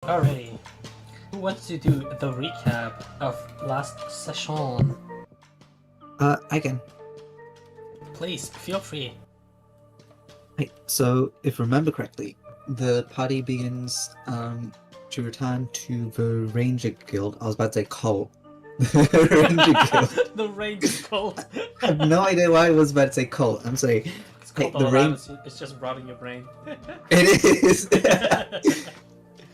Alrighty. Who wants to do the recap of last session? I can. Please, feel free. Right, so, if I remember correctly, the party begins to return to the Ranger Guild. I was about to say cult. Ranger Guild. The Ranger cult. I have no idea why I was about to say cult. I'm sorry. It's called the It's just rotting your brain. It is.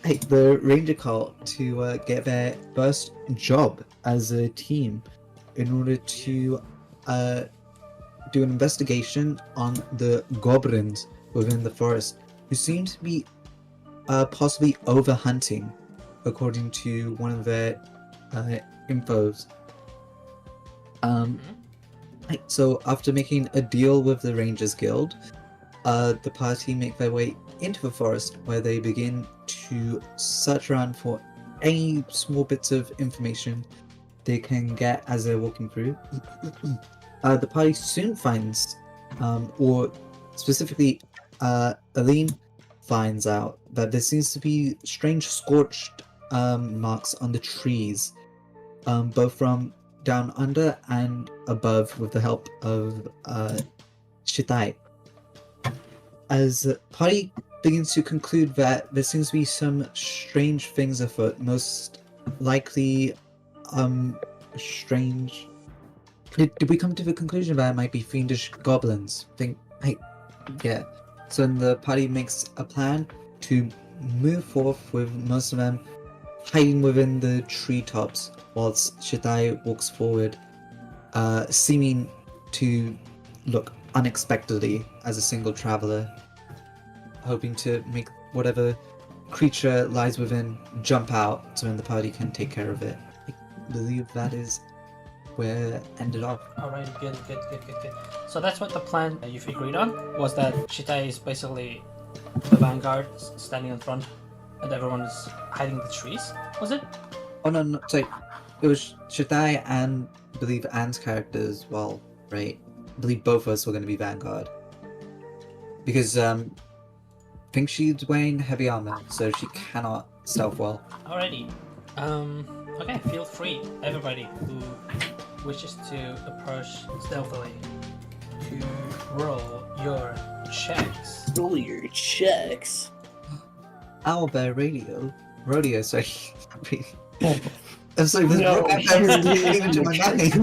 Hey, the Ranger cult to get their first job as a team in order to do an investigation on the goblins within the forest, who seem to be possibly overhunting, according to one of their infos. Right, so after making a deal with the Rangers Guild, the party make their way into the forest, where they begin to search around for any small bits of information they can get as they're walking through. The party soon finds, or specifically Aline finds out, that there seems to be strange scorched marks on the trees, both from down under and above, with the help of Shitai. As the party begins to conclude that there seems to be some strange things afoot, most likely strange. Did we come to the conclusion that it might be fiendish goblins? Yeah. So then the party makes a plan to move forth, with most of them hiding within the treetops, whilst Shitai walks forward, seeming to look unexpectedly as a single traveler, hoping to make whatever creature lies within jump out, so then the party can take care of it. I believe that is where it ended off. Alright, good. So that's what the plan that you've agreed on, was that Shitai is basically the vanguard standing in front and everyone is hiding in the trees, was it? Oh no, sorry. It was Shitai and I believe Anne's character as well, right? I believe both of us were going to be vanguard. Because I think she's wearing heavy armor, so she cannot stealth well. Alrighty. Okay, feel free, everybody who wishes to approach stealthily, to roll your checks. Roll your checks. Owlbear rodeo, sorry. I'm sorry, this No, was leading into my mind.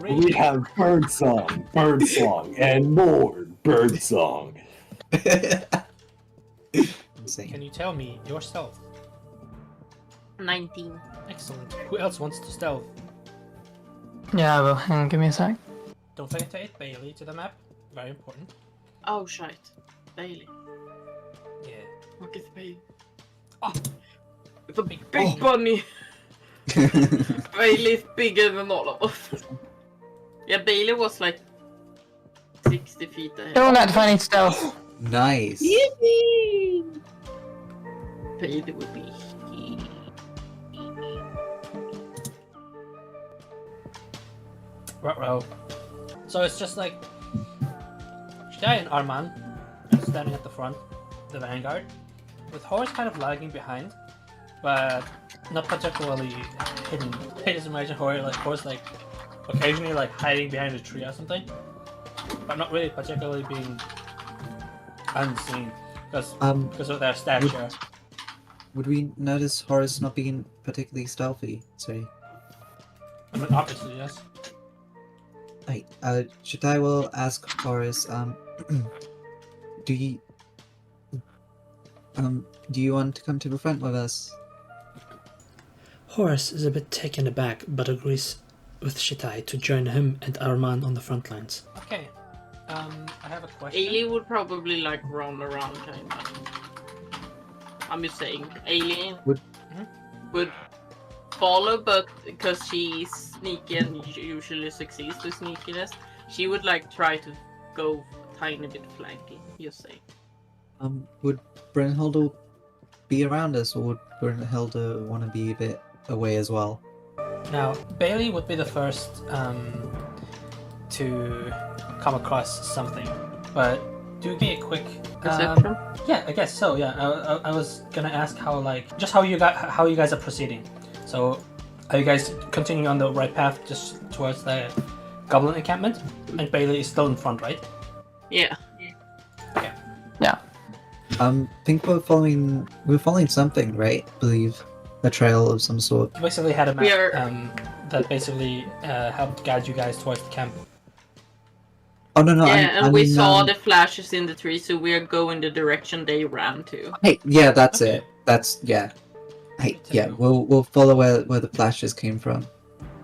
We have birdsong, and more birdsong. Insane. Can you tell me your stealth? 19. Excellent. Who else wants to stealth? Yeah, well, hang on, give me a sec. Don't forget to add Bailey to the map. Very important. Oh shit. Bailey. Yeah. What is Bailey? Oh. It's a big bunny. Bailey's bigger than all of us. Yeah, Bailey was like 60 feet ahead. Still not finding stealth. Nice. Yippee! Bailey would be Ruh-roh. So it's just like Shitai and Arman are standing at the front, the vanguard, with Horse kind of lagging behind, but not particularly hidden. I just imagine Horse like occasionally like hiding behind a tree or something, but not really particularly being unseen because of their stature. Would we notice Horace not being particularly stealthy? Sorry. I mean, obviously, yes. Right, Shitai will ask Horace, do you want to come to the front with us? Horace is a bit taken aback, but agrees with Shitai to join him and Arman on the front lines. Okay. I have a question. Ailey would probably like run around kind of. I'm just saying, Ailey would follow, but because she's sneaky and usually succeeds with sneakiness, she would like try to go a tiny bit flanking. Just saying. Would Brynhilde be around us, or would Brynhilde want to be a bit away as well? Now, Bailey would be the first to come across something, but do me a quick Perception? yeah, I guess so. Yeah, I was gonna ask how just how you guys are proceeding. So, are you guys continuing on the right path just towards the goblin encampment? And Bailey is still in front, right? Yeah. Okay. Yeah. I think we're following something, right? I believe a trail of some sort. You basically had a map We are- that basically helped guide you guys towards the camp. Oh no, Yeah, and we saw the flashes in the tree, so we are going the direction they ran to. Hey, yeah, that's Okay. it. That's yeah. Hey, yeah, we'll follow where the flashes came from.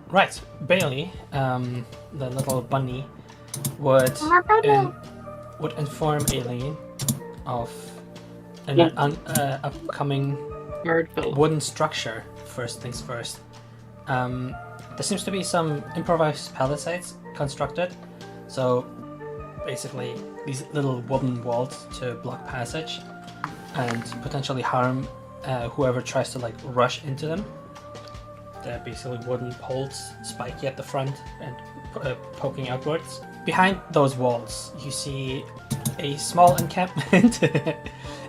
Right, Bailey, the little bunny, would inform Aileen of an upcoming Birdville. wooden structure. First things first. There seems to be some improvised palisades constructed, so basically these little wooden walls to block passage and potentially harm whoever tries to rush into them. They're basically wooden poles, spiky at the front and poking outwards. Behind those walls, you see a small encampment. A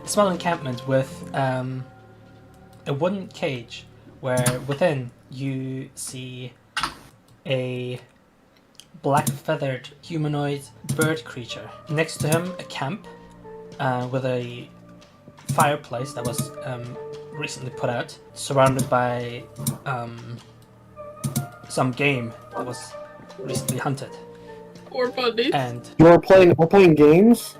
small encampment with a wooden cage, where within you see a black feathered humanoid bird creature. Next to him, a camp with a fireplace that was recently put out, surrounded by some game that was recently hunted. Or buddies. And We're playing games.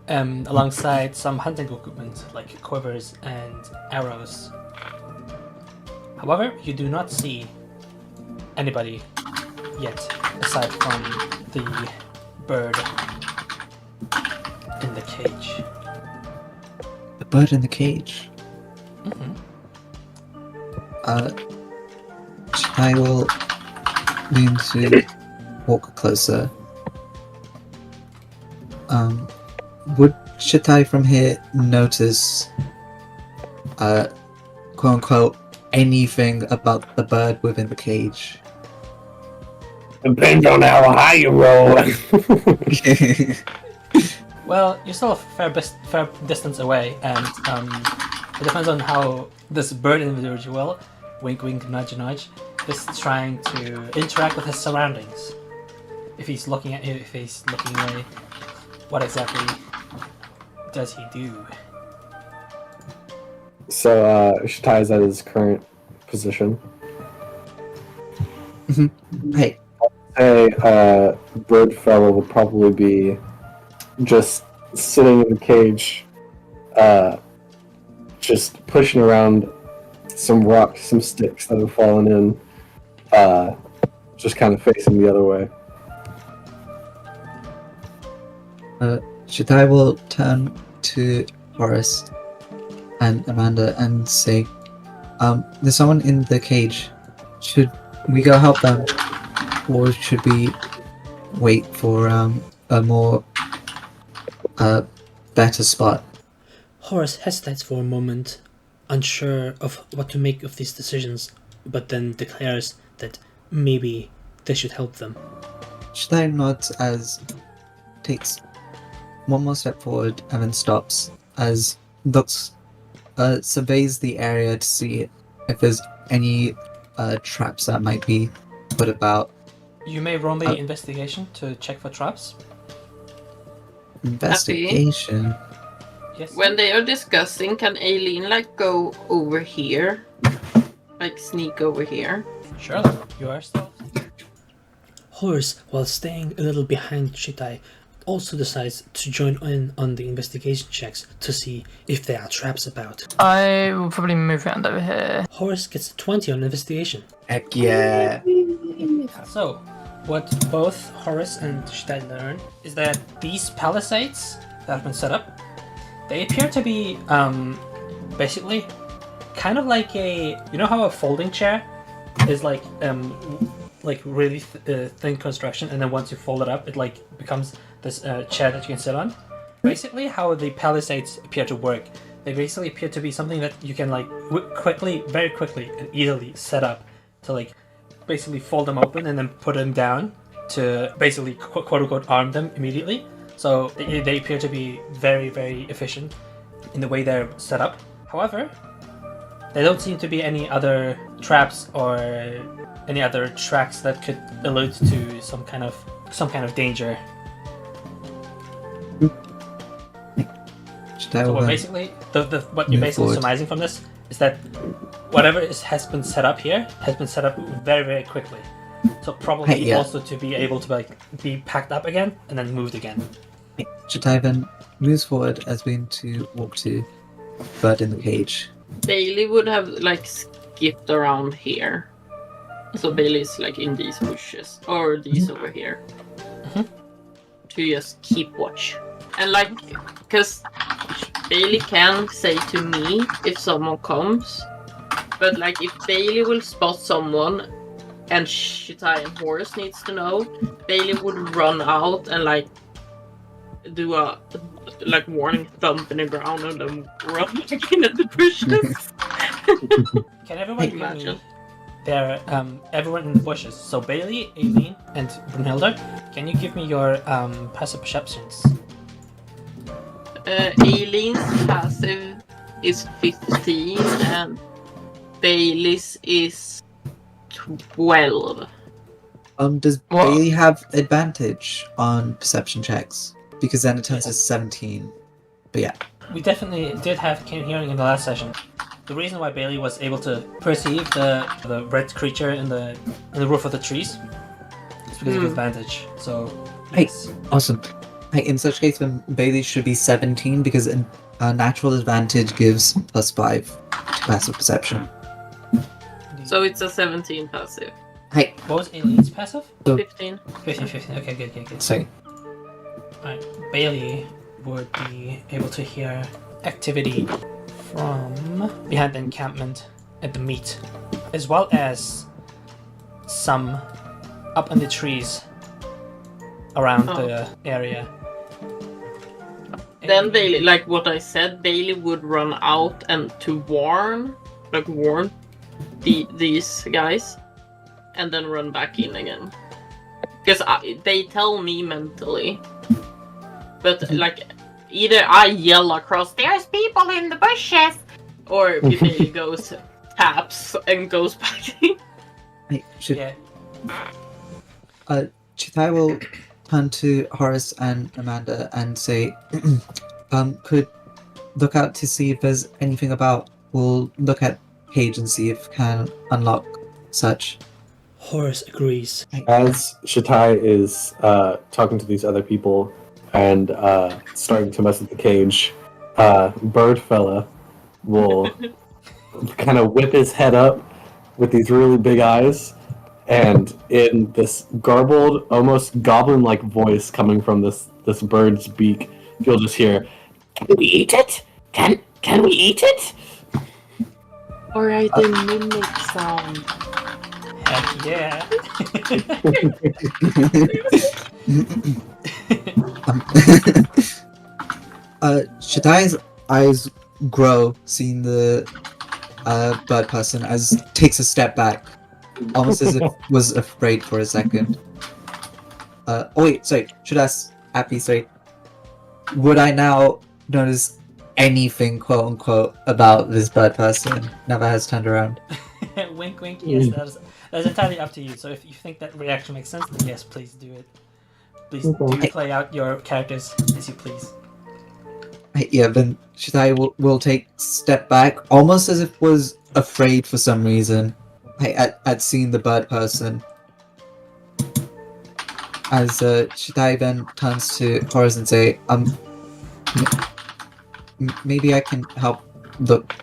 alongside some hunting equipment like quivers and arrows. However, you do not see anybody yet aside from the bird in the cage. The bird in the cage. Mm-hmm. I will lean to walk closer. Would Shitai from here notice, quote unquote, anything about the bird within the cage? Depends on how high you roll. Well, you're still a fair distance away, and it depends on how this bird individual, wink wink nudge nudge, is trying to interact with his surroundings. If he's looking at you, if he's looking away, what exactly does he do? So Shitai's at his current position. Hey, Hey, bird fellow will probably be just sitting in the cage, just pushing around some rocks, some sticks that have fallen in, just kind of facing the other way. Shitai will turn to Horace and Amanda and say, there's someone in the cage. Should we go help them? Or should we wait for a more better spot? Horace hesitates for a moment, unsure of what to make of these decisions, but then declares that maybe they should help them. Shitai nods as takes one more step forward and then stops as looks surveys the area to see if there's any traps that might be put about. You may roll me investigation to check for traps. Investigation. Yes. When they are discussing, can Aileen go over here? Sneak over here? Sure, you are still. Horace, while staying a little behind Shitai, also decides to join in on the investigation checks to see if there are traps about. I will probably move around over here. Horace gets a 20 on investigation. Heck yeah. So, what both Horace and Shitai learn is that these palisades that have been set up, they appear to be basically kind of like you know how a folding chair is like really thin construction, and then once you fold it up, it becomes this chair that you can sit on. Basically, how the palisades appear to work, they basically appear to be something that you can very quickly and easily set up to basically fold them open and then put them down to basically quote-unquote arm them immediately. So they appear to be very, very efficient in the way they're set up. However, there don't seem to be any other traps or any other tracks that could allude to some kind of danger. So what basically, what you're basically surmising from this is that whatever has been set up here has been set up very, very quickly. So probably also to be able to be packed up again and then moved again. Shitai then moves forward as we to walk to Bird in the cage. Bailey would have skipped around here. So Bailey's in these bushes or these over here. To just keep watch. And because Bailey can say to me if someone comes, but if Bailey will spot someone and Shitai and Horus needs to know, Bailey would run out and do a warning thump in the ground and then run back into the bushes. Can everyone imagine? They're everyone in the bushes. So Bailey, Aileen, and Brunhilde, can you give me your passive perceptions? Aileen's passive is 15 and Bailey's is 12. Does Bailey have advantage on perception checks? Because then it turns to 17. But yeah. We definitely did have keen hearing in the last session. The reason why Bailey was able to perceive the red creature in the roof of the trees is because of advantage. So yes. Hey, awesome. Hey, in such case, then Bailey should be 17 because natural advantage gives +5 to passive perception. So it's a 17 passive. Hey. What was Aileen's passive? 15. 15. Okay, good. Sorry. Alright, Bailey would be able to hear activity from behind the encampment at the meat, as well as some up in the trees around the area. Then Bailey, what I said, Bailey would run out and to warn these guys, and then run back in again. Because they tell me mentally, but either I yell across, "There's people in the bushes," or Bailey goes, taps, and goes back in. Hey, Chitai will turn to Horace and Amanda and say, could look out to see if there's anything about. We'll look at Cage and see if can unlock such. Horace agrees. As Shitai is talking to these other people and starting to mess with the cage, Bird Fella will kind of whip his head up with these really big eyes, and in this garbled, almost goblin-like voice coming from this bird's beak, you'll just hear, "Can we eat it? Can we eat it?" Alright, the mimic sound. Heck yeah! Shitai's eyes grow seeing the bird person as takes a step back, almost as if was afraid for a second. Should ask Appy, sorry. Would I now notice anything, quote unquote, about this bird person now that has turned around? Wink, wink. Yes, that's entirely up to you. So if you think that reaction makes sense, then yes, please do it. Please do play out your characters as you please. Yeah, then Shitai will take step back, almost as if was afraid for some reason at seeing the bird person. As Shitai then turns to Horace and say, maybe I can help look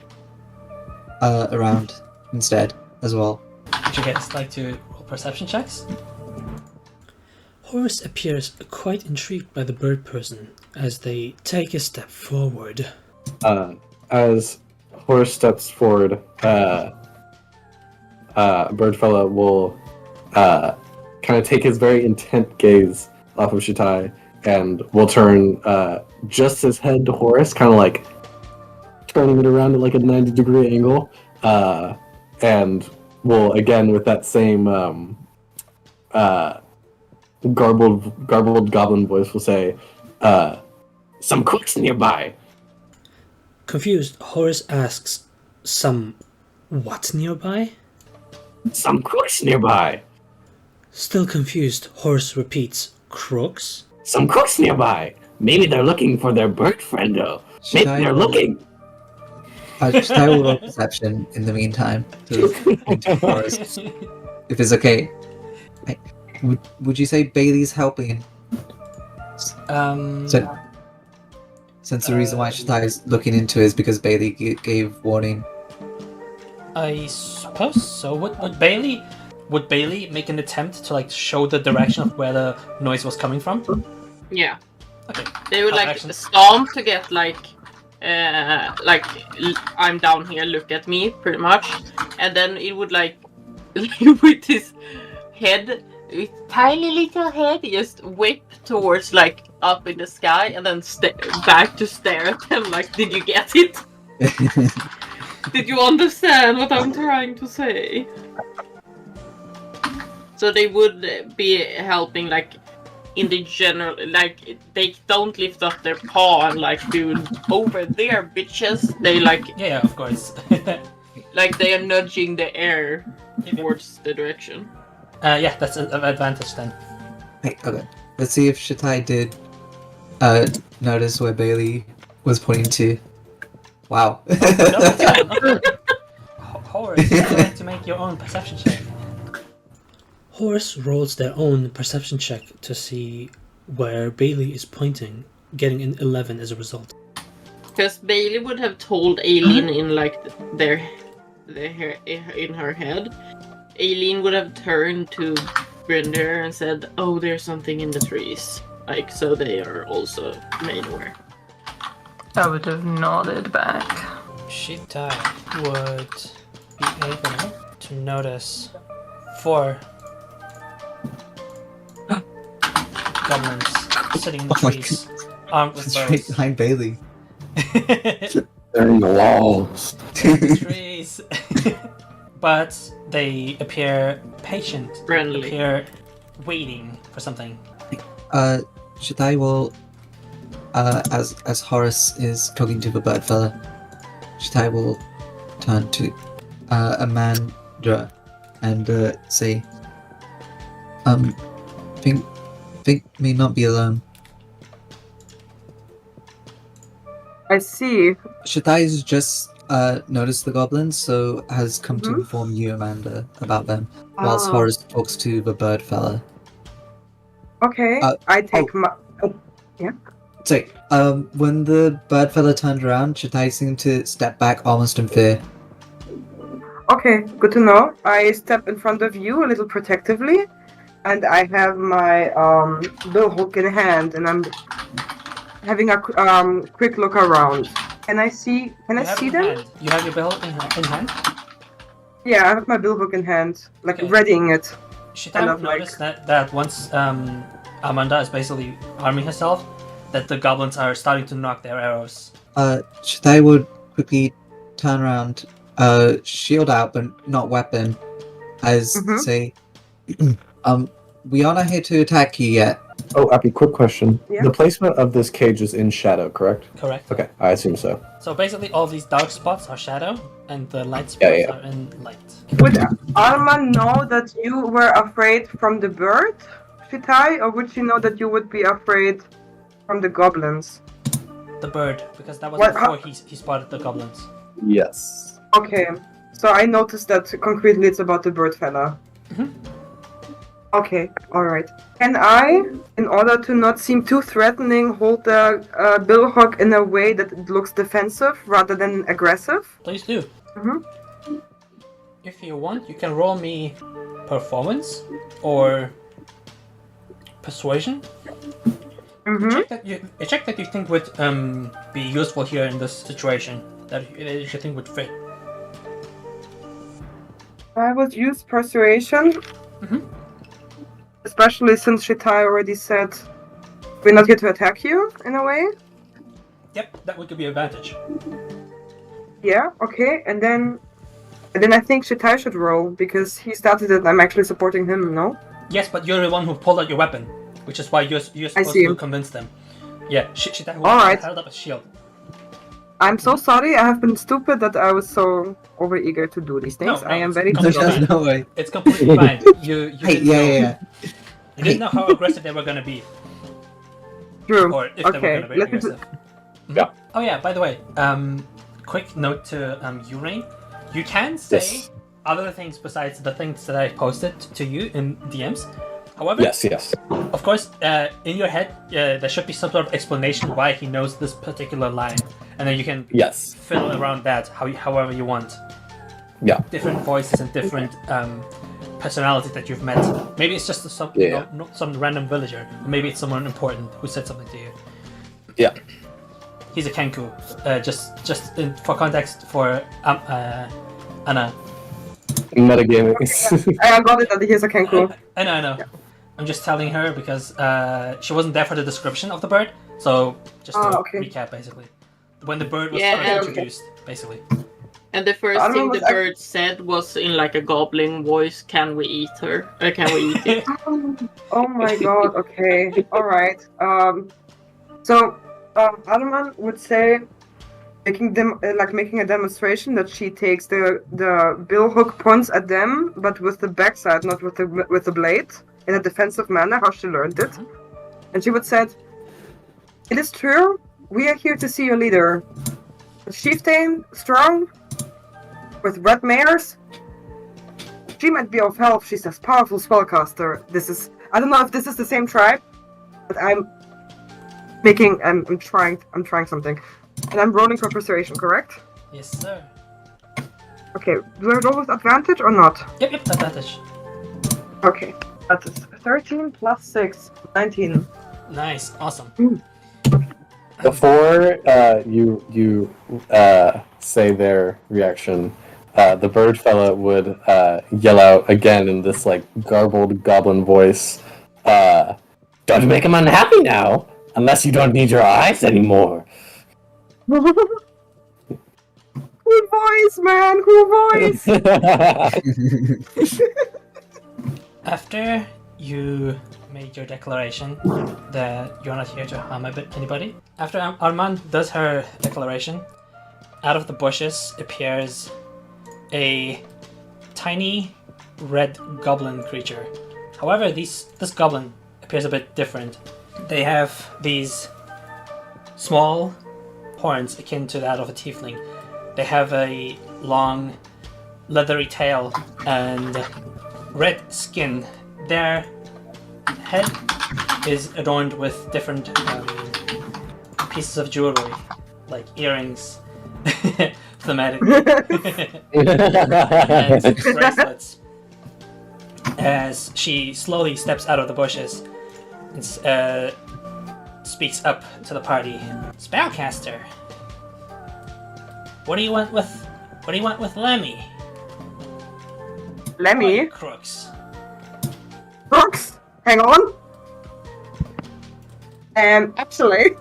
around instead as well. Would you guys like to roll perception checks? Horace appears quite intrigued by the bird person as they take a step forward. As Horace steps forward, Birdfella will kind of take his very intent gaze off of Shitai and will turn just his head to Horace, kind of like turning it around at like a 90-degree angle, and will again with that same garbled goblin voice will say, "Some cooks nearby." Confused, Horace asks, "Some what nearby?" Some crooks nearby. Still confused, Horace repeats, "Crooks?" Some crooks nearby. Maybe they're looking for their bird friendo. Maybe they're looking. Should I roll perception in the meantime? Into forest, if it's okay. Would you say Bailey's helping? Since the reason why Shatai is looking into it is because Bailey gave warning. I suppose so. Would Bailey make an attempt to like show the direction of where the noise was coming from? Yeah. Okay. They would like Action. stomp to get like I'm down here, look at me, pretty much, and then it would like with his head, with tiny little head, just whip towards like up in the sky, and then back to stare at them. Like, did you get it? Did you understand what I'm trying to say? So they would be helping, like, in the general, like, they don't lift up their paw and, like, do over there, bitches. They, like... Yeah, of course. like, they are nudging the air towards the direction. Yeah, that's an advantage then. Hey, okay. Let's see if Shatai did notice where Bailey was pointing to. Wow. Horace, you're going to make your own perception check. Horace rolls their own perception check to see where Bailey is pointing, getting an 11 as a result. Because Bailey would have told Aileen in like their in her head. Aileen would have turned to Grinder and said, "Oh, there's something in the trees." Like, so they are also made aware. I would have nodded back. Shatai would be able to notice 4 goblins sitting in the my trees, armed with Straight bows. behind Bailey. They're in the walls. Trees. But they appear patient. Friendly. Appear waiting for something. Shatai will, as Horace is talking to the bird fella, Shatai will turn to Amanda and say, think may not be alone. I see. Shatai's just noticed the goblins, so has come to inform you, Amanda, about them, whilst Horace talks to the bird fella. Okay, I take my... So, when the bird fella turned around, Shatai seemed to step back almost in fear. Okay, good to know. I step in front of you a little protectively, and I have my bill hook in hand, and I'm having a quick look around. Can I see them? You have your bill in hand? Yeah, I have my bill hook in hand, like Okay. readying it. Shatai would notice that once Amanda is basically arming herself, that the goblins are starting to knock their arrows. Shatai would quickly turn around, shield out but not weapon, as say, we are not here to attack you yet. Oh, Appy, quick question. Yeah? The placement of this cage is in shadow, correct? Correct. Okay, I assume so. So basically all these dark spots are shadow, and the light spots Yeah. are in light. Would Arman know that you were afraid from the bird, Shatai, or would she know that you would be afraid from the goblins? The bird, because that was What- before he spotted the goblins. Yes. Okay, so I noticed that concretely it's about the bird fella. Okay, alright. Can I, in order to not seem too threatening, hold the bill hook in a way that it looks defensive rather than aggressive? Please do. Mhm. If you want, you can roll me performance or persuasion. A check that you think would be useful here in this situation, that you think would fit. I would use persuasion. Especially since Shatai already said we're not here to attack you, in a way. Yep, that would give you advantage. Yeah, okay, and then I think Shatai should roll, because he started it, I'm actually supporting him, no? Yes, but you're the one who pulled out your weapon, which is why you're supposed to convince them. Yeah, she Alright. held up a shield. I'm so sorry. I have been stupid that I was so overeager to do these things. No, I am it's very completely sorry. fine. No way. It's completely fine. You Hey, didn't yeah, know, You didn't know how aggressive they were gonna be, True. or if they were Okay, gonna be let me. aggressive. Yeah. Oh yeah. By the way, quick note to you, Rain. You can say Yes. other things besides the things that I posted to you in DMs. However, Yes. of course, in your head, there should be some sort of explanation why he knows this particular line, and then you can Yes. fill around that however you want. Yeah. Different voices and different personalities that you've met. Maybe it's just some not some random villager, or maybe it's someone important who said something to you. Yeah. He's a kenku. For context for Anna. Metagaming. I got it that he's a kenku. I know. Yeah. I'm just telling her because she wasn't there for the description of the bird. So just to recap, basically, when the bird was first introduced, basically. And the first thing the bird said was in like a goblin voice, "Can we eat her? Can we eat it?" Oh my god, okay. Alright. So Arman would say making a demonstration that she takes the bill hook points at them, but with the backside, not with the blade, in a defensive manner, how she learned it. And she would say, "It is true, we are here to see your leader. A chieftain, strong, with red mares. She might be of help, she's a powerful spellcaster. I don't know if this is the same tribe, but I'm trying something. And I'm rolling for persuasion, correct? Yes, sir. Okay, do I roll with advantage or not? Yep, advantage. Okay, that is 13 plus 6, 19. Nice, awesome. Before you say their reaction, the bird fella would yell out again in this like garbled goblin voice, "Don't make him unhappy now, unless you don't need your eyes anymore." Who voice, man? Who voice? After you made your declaration that you're not here to harm anybody, after Arman does her declaration, out of the bushes appears a tiny red goblin creature. However, this goblin appears a bit different. They have these small horns akin to that of a tiefling. They have a long, leathery tail and red skin. Their head is adorned with different pieces of jewelry, like earrings, thematic, and bracelets. As she slowly steps out of the bushes and speaks up to the party. "Spellcaster, what do you want with Lemmy?" Lemmy? Crooks. Brooks? Hang on. Actually.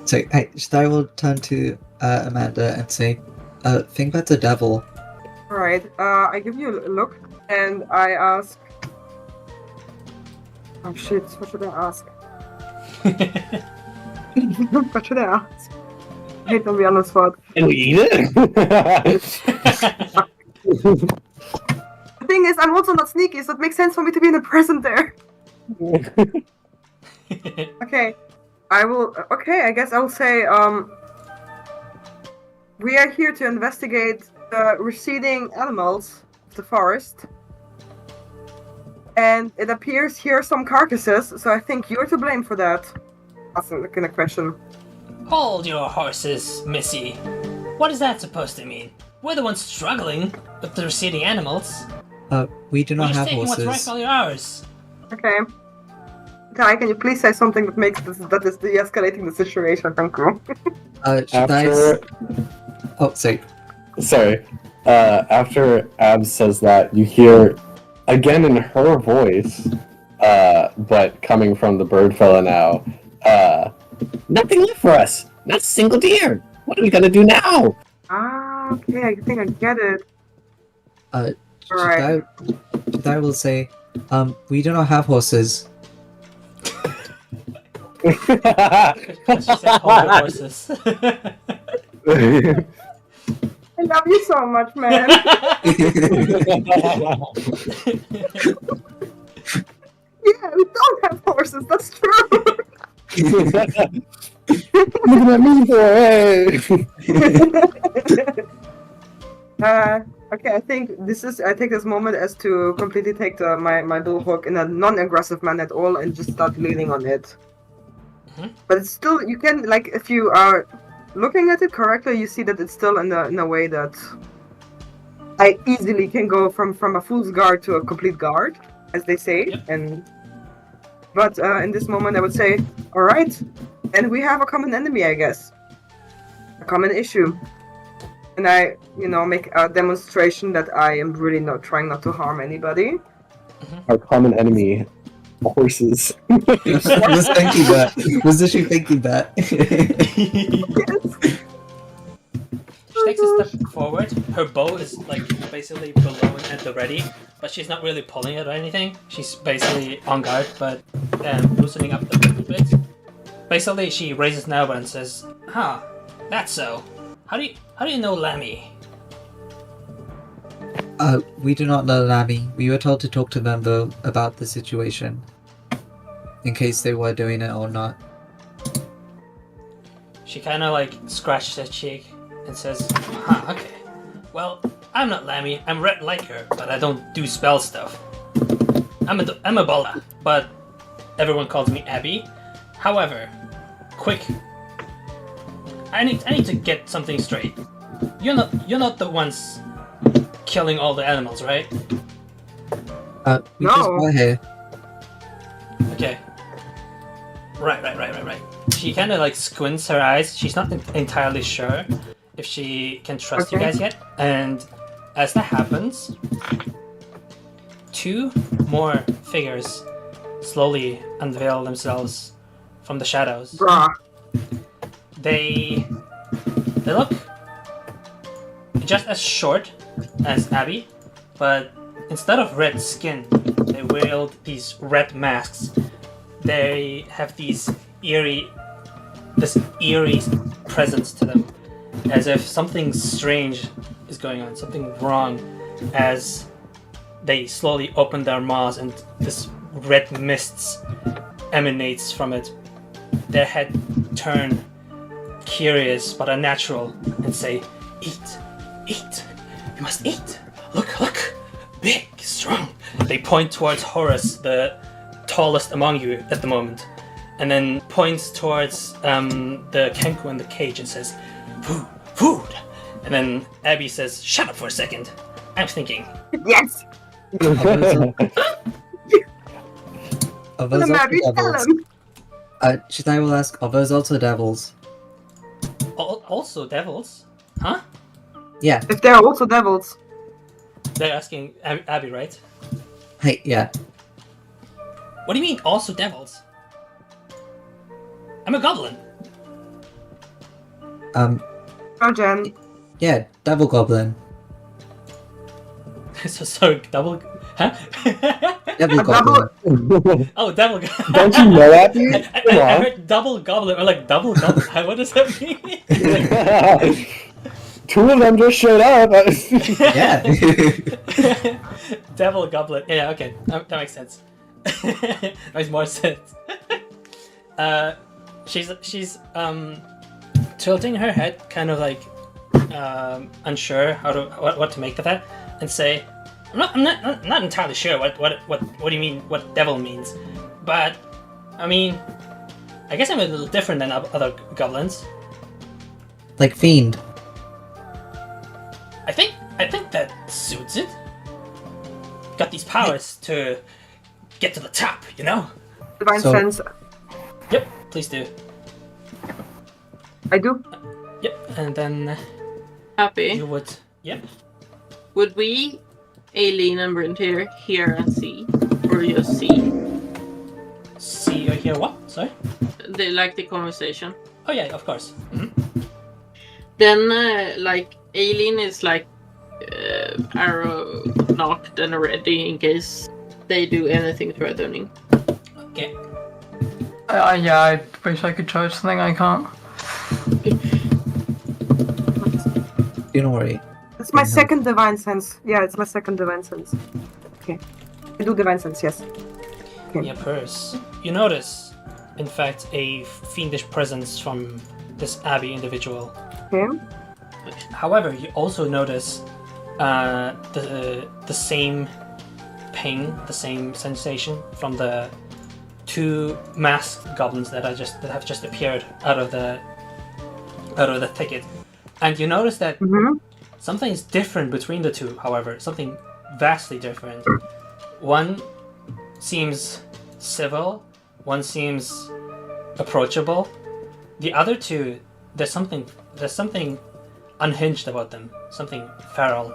So, hey, I will turn to Amanda and say, think about the devil. Alright, I give you a look and I ask. Oh shit, what should I ask? What should I ask? I hate to be on the spot. Can we eat it? The thing is, I'm also not sneaky, so it makes sense for me to be in the present there. Okay, I guess I will say, we are here to investigate the receding animals of the forest. And it appears here are some carcasses, so I think you're to blame for that. That's a kind of question. Hold your horses, Missy. What is that supposed to mean? We're the ones struggling with the receding animals. We do We're not just have taking horses. what's rightfully ours. Okay. Ty, can you please say something that is de-escalating the situation? Thank you. Should I... Oh, sorry. Sorry. After Abs says that, you hear again in her voice, but coming from the bird fella now. Nothing left for us. Not a single deer. What are we gonna do now? Ah, okay, I think I get it. Alright. Alright. I will say, We do not have horses. Because she said hold your horses. I love you so much, man. Yeah, we don't have horses. That's true. Looking at me for Okay, I think I take this moment as to completely take my dual hook in a non-aggressive manner at all and just start leaning on it. Mhm. But it's still, you can, like, if you are looking at it correctly, you see that it's still in a way that I easily can go from a fool's guard to a complete guard, as they say. Yep. But in this moment, I would say, all right, and we have a common enemy, I guess, a common issue. And I, make a demonstration that I am really not trying not to harm anybody. our common enemy, horses. Was thinking that. Was literally thinking that. She takes a step forward. Her bow is like basically below and at the ready, but she's not really pulling it or anything. She's basically on guard, but loosening up a little bit. Basically, she raises an elbow and says, "Huh, that's so. How do you know Lammy?" We do not know Lammy. We were told to talk to them though about the situation, in case they were doing it or not. She kind of like scratches her cheek and says, "Huh, okay. Well, I'm not Lammy. I'm red like her, but I don't do spell stuff. I'm a Bola, but everyone calls me Abby. However, quick. I need to get something straight. You're not the ones killing all the animals, right?" We just got here. Okay. Right. She kind of like squints her eyes. She's not entirely sure if she can trust you guys yet. And as that happens, two more figures slowly unveil themselves from the shadows. Bruh. They look just as short as Abby, but instead of red skin, they wield these red masks. They have this eerie presence to them, as if something strange is going on, something wrong, as they slowly open their mouths and this red mists emanates from it. Their head turn curious but unnatural and say, "Eat, eat, you must eat. Look, big, strong." They point towards Horus, the tallest among you at the moment, and then points towards the kenku in the cage and says, Food. And then Abby says, "Shut up for a second. I'm thinking." Yes. Are those Abby, also tell devils? him. Shidai will ask, are those also devils? Also devils? Huh? Yeah. If they're also devils. They're asking Abby, right? Hey, yeah. What do you mean also devils? I'm a goblin. Oh, Jen. Yeah, devil goblin. So sorry, double... Huh? Devil A goblin. Oh, devil goblin. Don't you know that, dude? I Come on. heard double goblin, or like double goblin. What does that mean? Two of them just showed up. Yeah. Devil goblin. Yeah, okay. That makes sense. That makes more sense. She's tilting her head, kind of like unsure what to make of that, and say, I'm not entirely sure what do you mean what devil means, but I mean, I guess I'm a little different than other goblins. Like fiend. I think that suits it. Got these powers to get to the top, you know? Divine So- sense. Yep, please do. I do. Yep, and then Happy. you would. Yep. Would we, Aileen and Brintier, hear and see? Or just see? See or hear what? Sorry? They like the conversation. Oh yeah, of course. Mhm. Then, like, Aileen is like arrow knocked and ready in case they do anything threatening. Okay. Yeah, I wish I could charge something I can't. Don't worry. It's my Can help. second divine sense. Yeah, it's my second divine sense. Okay. I do divine sense, yes. Yeah, Purse. You notice, in fact, a fiendish presence from this Abbey individual. Okay. However, you also notice the same ping, the same sensation from the two masked goblins that have just appeared out of the thicket, and you notice that something is different between the two. However, something vastly different. One seems civil, one seems approachable. The other two, there's something unhinged about them, something feral.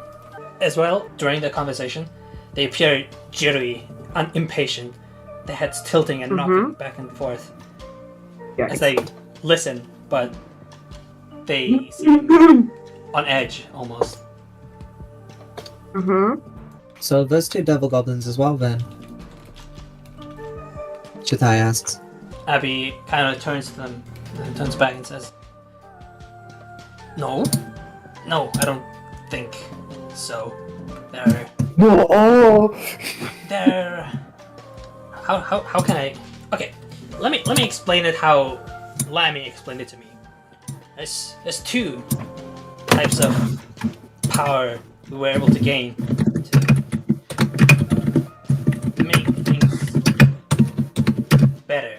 As well, during the conversation, they appear jittery and impatient, their heads tilting and knocking back and forth as they listen, but they seem on edge almost. So those two devil goblins as well then? Chitai asks. Abby kind of turns to them and turns back and says, No, I don't think so. They're how can I? Okay, let me explain it how Lammy explained it to me. There's two types of power we were able to gain to make things better.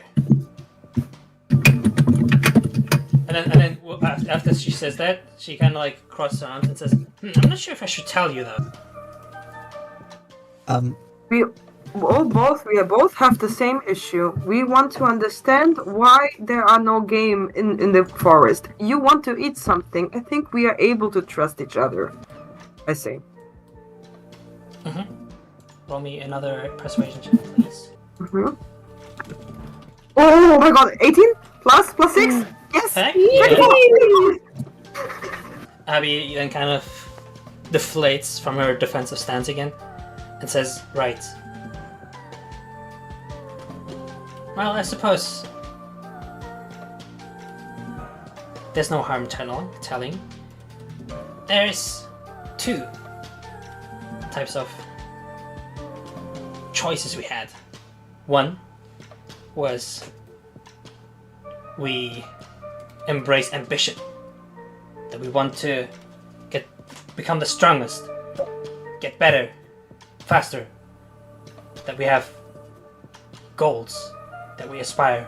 And then after she says that, she kind of like crosses her arms and says, I'm not sure if I should tell you though. We both have the same issue. We want to understand why there are no game in the forest. You want to eat something. I think we are able to trust each other. I say. Roll me another persuasion check, please. Oh my god, 18? Plus 6? Yes! Heck yeah. Abby then kind of deflates from her defensive stance again and says, Right. Well, I suppose there's no harm telling. There's two types of choices we had. One was we embrace ambition, that we want to become the strongest, get better, faster, that we have goals that we aspire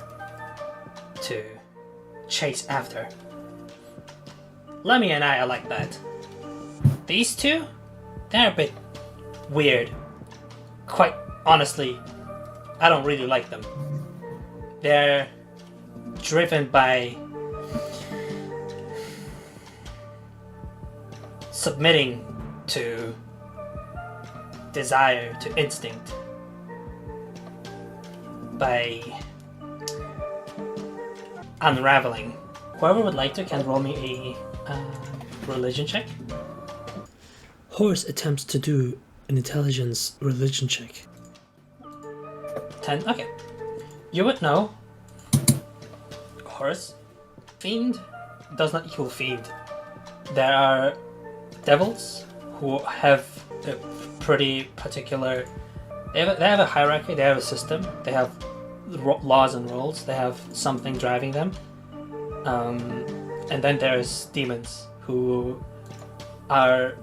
to chase after. Lemmy and I are like that. These two, they're a bit weird. Quite honestly, I don't really like them. They're driven by submitting to desire, to instinct, by unraveling. Whoever would like to can roll me a religion check. Horse attempts to do an intelligence religion check. 10. Okay. You would know, Horse, fiend does not equal fiend. There are devils who have a pretty particular. They have a hierarchy. They have a system. They have laws and rules. They have something driving them. And then there's demons who are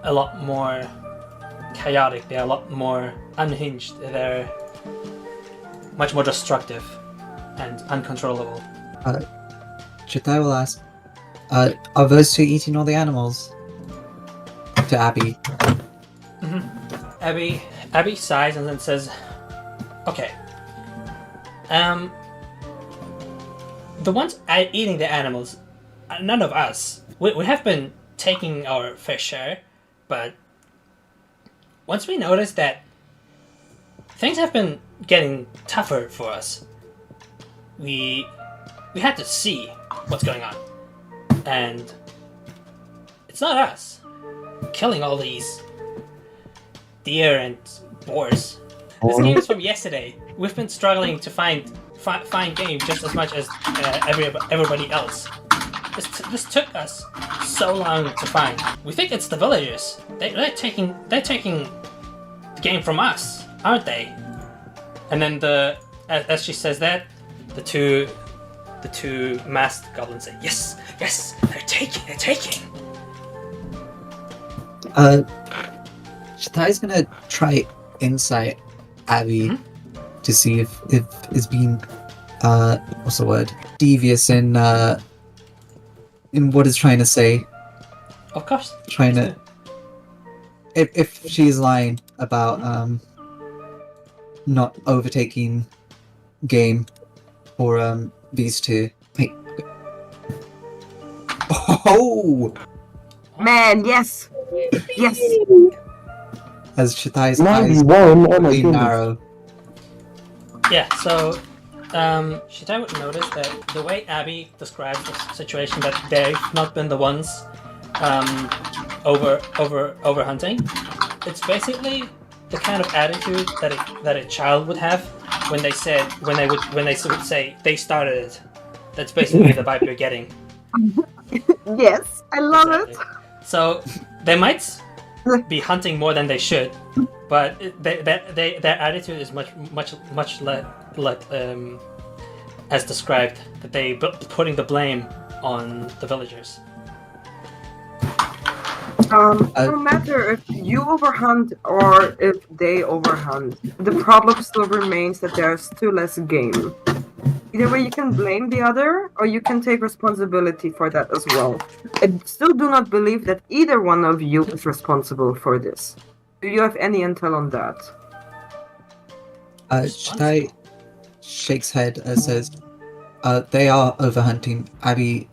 a lot more chaotic. They're a lot more unhinged. They're much more destructive and uncontrollable. Chitai will ask, are those two eating all the animals? To Abby. Abby sighs and then says, Okay. The ones eating the animals, none of us. We have been taking our fair share, but once we noticed that things have been getting tougher for us, we had to see what's going on. And it's not us killing all these deer and boars. This game is from yesterday. We've been struggling to find game just as much as everybody else. This took us so long to find. We think it's the villagers. They're taking the game from us, aren't they? And then as she says that, the two masked goblins say, yes, they're taking. Shatai's gonna try insight Abby to see if it's been what's the word? Devious in what it's trying to say. Of course. Trying to if she's lying about not overtaking game for these two. Wait. Oh Man, yes! Yes! as Shatai's 91. eyes Oh my really goodness. narrow. Yeah, so Shitai would notice that the way Abby describes the situation, that they've not been the ones over hunting, it's basically the kind of attitude that a child would have when they would say they started it. That's basically the vibe you're getting. Yes, I love it. So they might be hunting more than they should, but their attitude is much like as described, that they putting the blame on the villagers. No matter if you overhunt or if they overhunt, the problem still remains that there's still less game. Either way, you can blame the other, or you can take responsibility for that as well. I still do not believe that either one of you is responsible for this. Do you have any intel on that? Shatai shakes head and says, they are overhunting. Abby,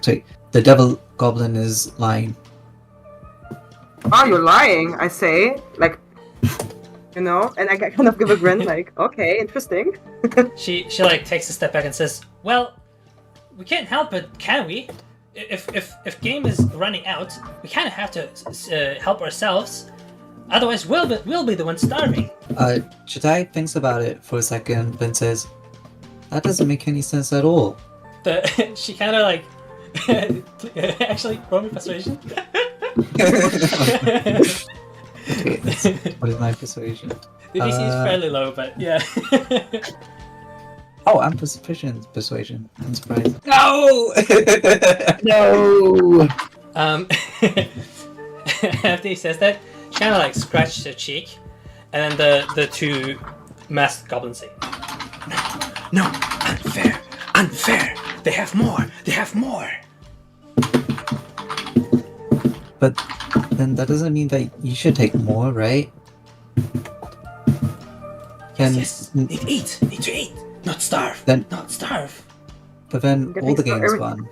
the devil goblin is lying. Oh, you're lying, I say. Like, you know? And I kind of give a grin, like, okay, interesting. She like takes a step back and says, "Well, we can't help it, can we? If game is running out, we kind of have to help ourselves. Otherwise, we'll be the ones starving." Shatai thinks about it for a second, then says, "That doesn't make any sense at all." She kind of like actually roll me persuasion. Okay, what is my persuasion? The DC is fairly low, but yeah. Oh, I'm proficient in persuasion. I'm surprised. No. No. After he says that, she kind of like scratches her cheek, and then the two masked goblins say, "No, unfair. They have more." But then that doesn't mean that you should take more, right? Yes. Need to eat. Not starve. Not starve. But then all the game's gone.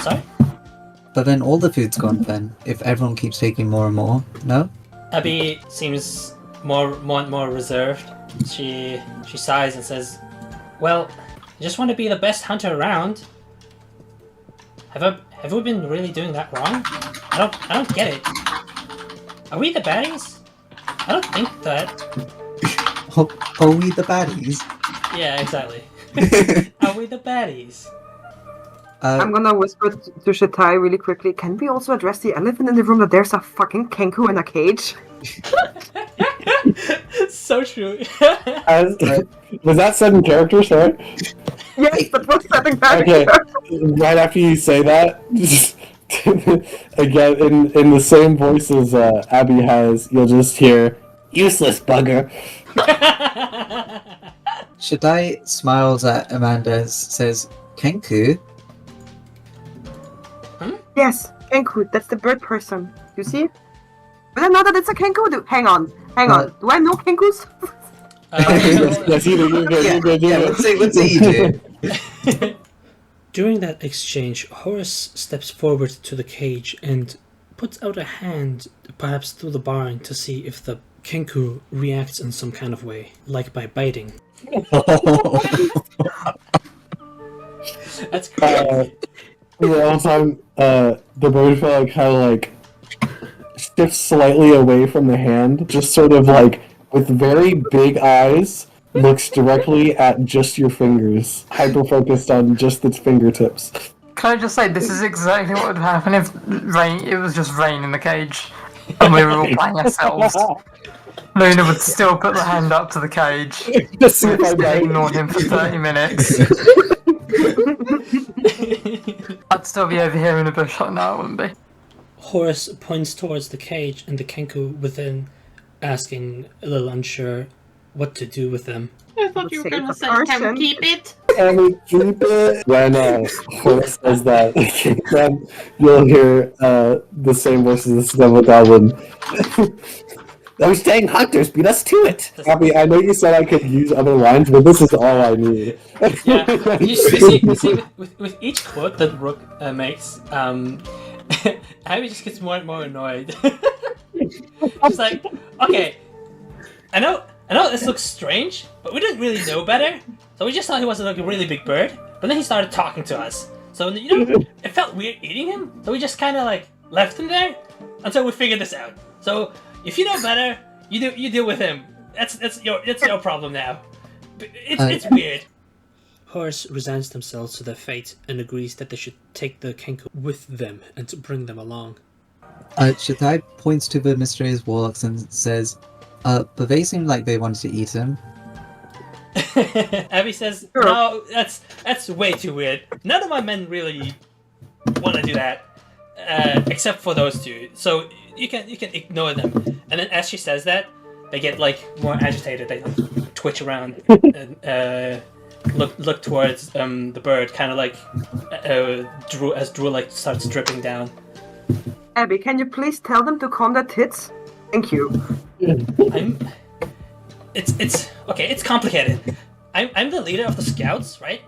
Sorry? But then all the food's gone then, if everyone keeps taking more and more, no? Abby seems more reserved. She sighs and says, "Well, I just want to be the best hunter around. Have we been really doing that wrong? I don't get it. Are we the baddies? I don't think that." Are we the baddies? Yeah, exactly. Are we the baddies? I'm gonna whisper to Shatai really quickly. Can we also address the elephant in the room that there's a fucking kenku in a cage? So true. Was that said in character, sorry? Yes, but what's setting back? Okay, right after you say that, again, in the same voice as Abby has, you'll just hear, "Useless bugger." Shatai smiles at Amanda and says, "Kenku?" Yes, kenku. That's the bird person. You see? But I know that it's a kenku. Hang on. Do I know kenkus? Yes, you do. Yeah, let's say you do. During that exchange, Horace steps forward to the cage and puts out a hand, perhaps through the barn, to see if the kenku reacts in some kind of way, like by biting. That's crazy. Yeah, also, the bird fella kind of like shifts slightly away from the hand, just sort of like with very big eyes, looks directly at just your fingers, hyper focused on just its fingertips. Can I just say, this is exactly what would happen if it was just rain in the cage and we were all playing ourselves. Luna would still put the hand up to the cage. Just see if I Still die. ignore him for 30 minutes. I'd still be over here in a bush like that, I wouldn't be. Horace points towards the cage and the kenku within, asking, a little unsure, what to do with them. I thought you were Save gonna a say, can person. we keep it? Can we keep it? When Horace says that, then you'll hear the same voice as the devil goblin. Those dang hunters beat us to it. Abby, I know you said I could use other lines, but this is all I need. Yeah, you see with each quote that Rook makes, Abby just gets more and more annoyed. She's like, okay, I know this looks strange, but we didn't really know better, so we just thought he was like a really big bird. But then he started talking to us, so it felt weird eating him. So we just kind of like left him there until we figured this out. So if you know better, you deal with him. That's your problem now. It's weird. Horace resigns themselves to their fate and agrees that they should take the kenku with them and to bring them along. Shaddai points to the mysterious warlocks and says, but they seem like they wanted to eat him. Abby says, no, that's way too weird. None of my men really want to do that, except for those two. So you can ignore them. And then as she says that, they get like more agitated. They like, twitch around and look towards the bird, kind of like Drew like starts dripping down. Abby, can you please tell them to calm their tits? Thank you. It's okay. It's complicated. I'm the leader of the scouts, right?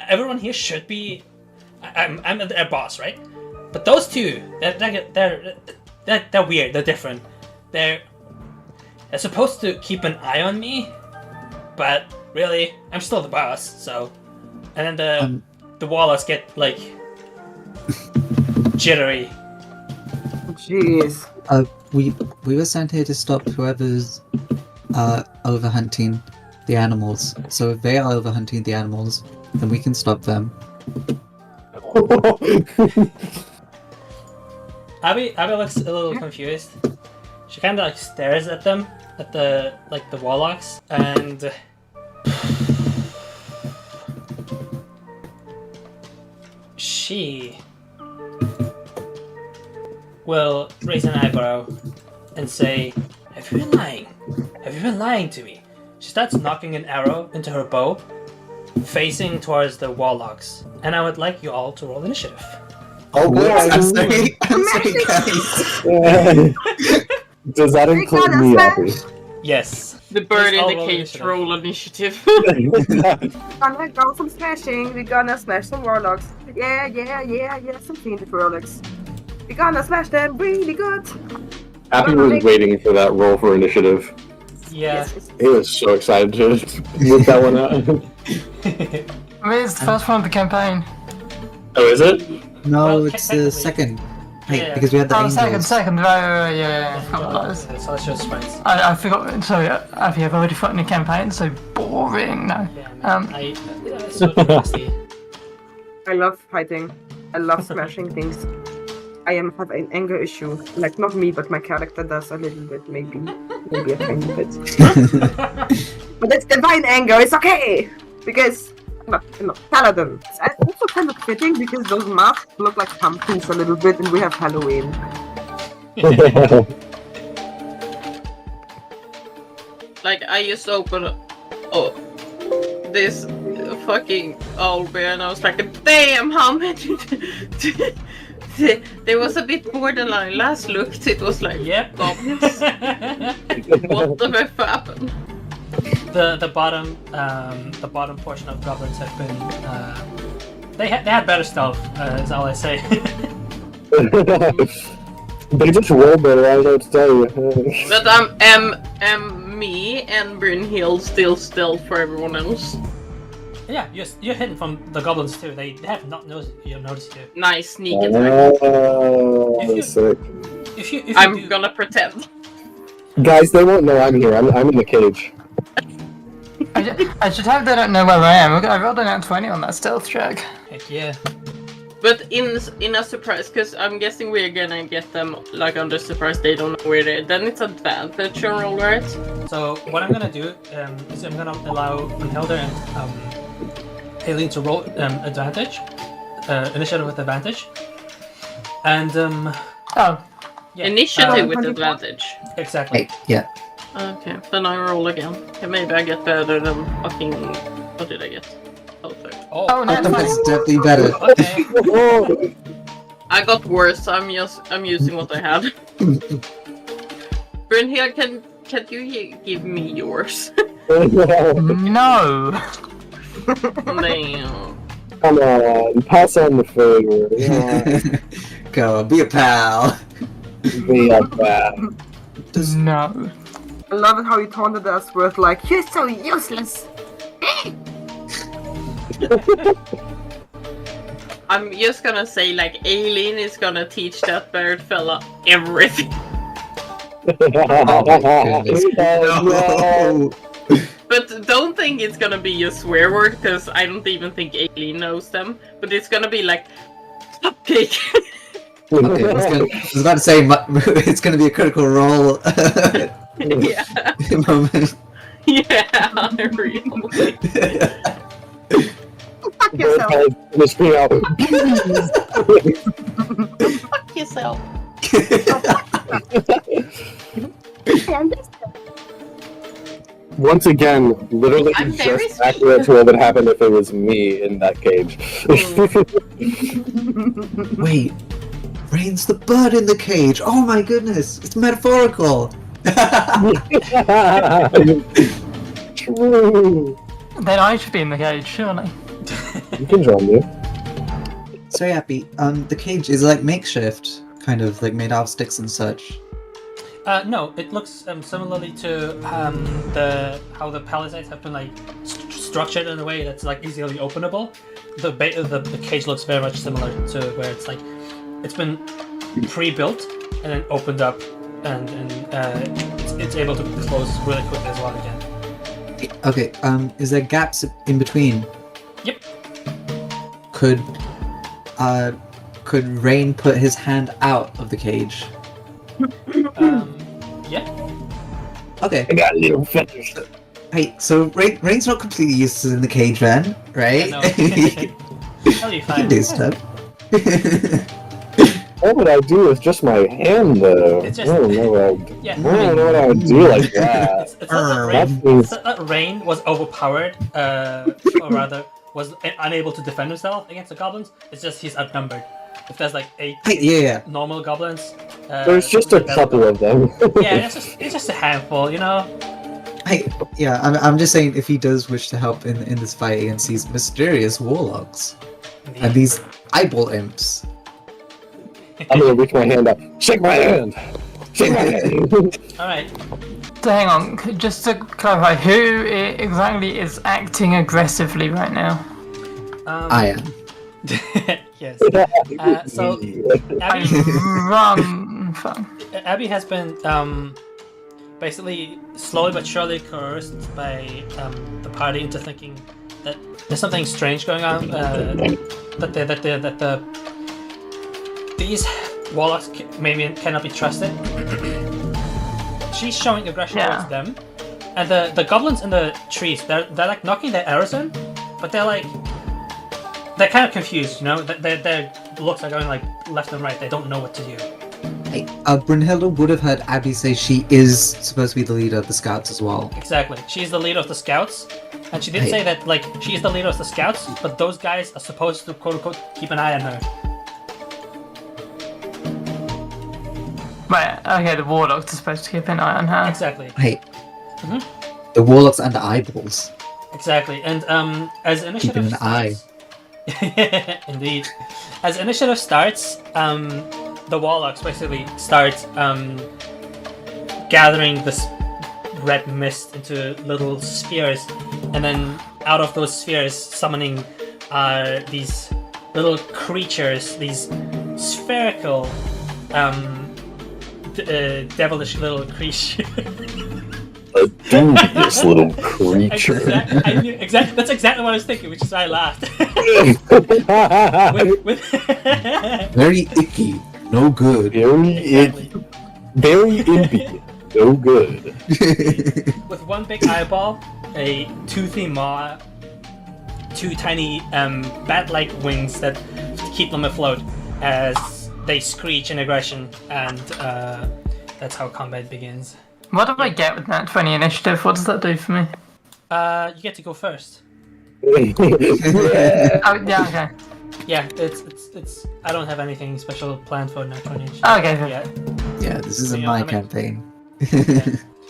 Everyone here should be. I'm their boss, right? But those two, they're weird. They're different. They're supposed to keep an eye on me, but really, I'm still the boss. So, and then the warlocks get like jittery. Jeez. We were sent here to stop whoever's overhunting the animals. So if they are overhunting the animals, then we can stop them. Abby looks a little confused. She kind of like stares at them, at the warlocks, and she will raise an eyebrow and say, "Have you been lying? Have you been lying to me?" She starts knocking an arrow into her bow, facing towards the warlocks. And I would like you all to roll initiative. Oh, boy. I'm sorry guys. Does that include me, Abby? Yes. The bird Please in all the roll cage initiative. roll initiative. Gonna go some smashing. We're gonna smash some warlocks. Yeah, some fiendish warlocks. We're gonna smash them really good. Abby was waiting for that roll for initiative. Yeah. He was so excited to whip that one out. I mean, it's the first one of the campaign. Oh, is it? No, Well, it's technically- the second. Wait, Yeah. because we had the Oh, angels. second, right, yeah. I forgot those. So let's just sprites. I forgot, sorry, I've already fought in a campaign, so boring, no. Yeah, man. So nasty. I love fighting. I love smashing things. I have an anger issue. Like, not me, but my character does a little bit, maybe a tiny bit. But it's divine anger, it's okay! Because, paladin. It's also kind of fitting because those masks look like pumpkins a little bit and we have Halloween. Like, I just opened this fucking old bear and I was like, damn, how many? There was a bit more than I last looked. It was like, Yep. goblins. What the fuck happened? The bottom portion of goblins have been they had better stealth. Is all I say. They just roll better, I don't know what to tell you. But am me and Brynhild still stealth for everyone else? Yeah, you're hidden from the goblins too. They have not noticed you. Nice sneak attack. Oh, If you- sick. if you I'm do, gonna pretend. Guys, they won't know I'm here. I'm in the cage. I should hope they don't know where I am. I rolled an out 20 on that stealth check. heck yeah. But in a surprise, because I'm guessing we're gonna get them like under surprise. They don't know where they're. Then it's advantage on roll, right? So what I'm gonna do is I'm gonna allow Brunhilde and Aileen to roll advantage, initiative with advantage, and Oh, yeah, Initiative with advantage. exactly. Hey, yeah. Okay, then I roll again. Okay, maybe I get better than fucking. What did I get? Oh, 30. oh, no, it's fine. That's definitely better. Okay. I got worse. I'm using what I had. Brynhild, can you give me yours? No. Damn. Come on, pass on the favor. Yeah, Go on, be a pal. be up that. No. I love it how you taunted us with like, you're so useless. I'm just gonna say, like, Aileen is gonna teach that bird fella everything. Oh my goodness. No. But don't think it's gonna be a swear word, because I don't even think Aileen knows them. But it's gonna be like, cupcake. Okay, I was about to say it's going to be a critical role Yeah. moment. Yeah, really. Fuck yourself. Just be out. Fuck yourself. Once again, literally I'm very just accurate to what would happen if it was me in that cage. Wait, Rain's the bird in the cage. Oh my goodness, it's metaphorical. True. Then I should be in the cage, surely. You can join me. So happy. The cage is like makeshift, kind of like made out of sticks and such. No, it looks similarly to how the palisades have been like structured in a way that's like easily openable. The cage looks very much similar to where it's like it's been pre-built and then opened up, and it's able to close really quickly as well again. Okay. Is there gaps in between? Yep. Could Rain put his hand out of the cage? Yeah. Okay. I got little feathers. Hey, so Rain's not completely useless in the cage then, right? Yeah, no. He That'll be can fine. do stuff. What would I do with just my hand, though? It's just- I don't know what I would do. Yeah. I don't know what I would do like that. It's not that That Rain, means it's not that Rain was overpowered, or rather was unable to defend himself against the goblins. It's just he's outnumbered. If there's like 8 Hey, yeah. normal goblins, there's just a couple of them. Yeah, it's just a handful, you know. Hey, yeah. I'm just saying, if he does wish to help in this fight against these mysterious warlocks and these eyeball imps. I'm gonna reach my hand up. Shake my hand! Shake my hand! All right. So hang on, just to clarify, who exactly is acting aggressively right now? I am. Yes. So I Abby, run. Fuck. Abby has been basically slowly but surely coerced by the party into thinking that there's something strange going on. That these warlocks maybe cannot be trusted. She's showing aggression Yeah. towards them, and the goblins in the trees, they're like knocking their arrows in, but they're kind of confused, you know. Their looks are going like left and right. They don't know what to do. Hey, Brunhilde would have heard Abby say she is supposed to be the leader of the scouts as well. Exactly. She's the leader of the scouts, and she did Hey. say that like she's the leader of the scouts, but those guys are supposed to quote unquote keep an eye on her. Right, okay, the warlocks are supposed to keep an eye on her. Exactly. Hey, Mhm. the warlocks under eyeballs. Exactly. And as initiative Keeping an eye. starts- Indeed. As initiative starts, the warlocks basically start gathering this red mist into little spheres, and then out of those spheres summoning these little creatures, these spherical devilish little creature. A dubious little creature. I knew exactly. That's exactly what I was thinking, which is why I laughed. with Very icky. No good. Very icky. No good. with one big eyeball, a toothy maw, two tiny bat-like wings that keep them afloat as they screech in aggression, and that's how combat begins. What do I get with that 20 initiative? What does that do for me? You get to go first. Oh, yeah, okay. Yeah, it's. I don't have anything special planned for Nat 20. Okay, good. Yeah. Yeah, this isn't my campaign.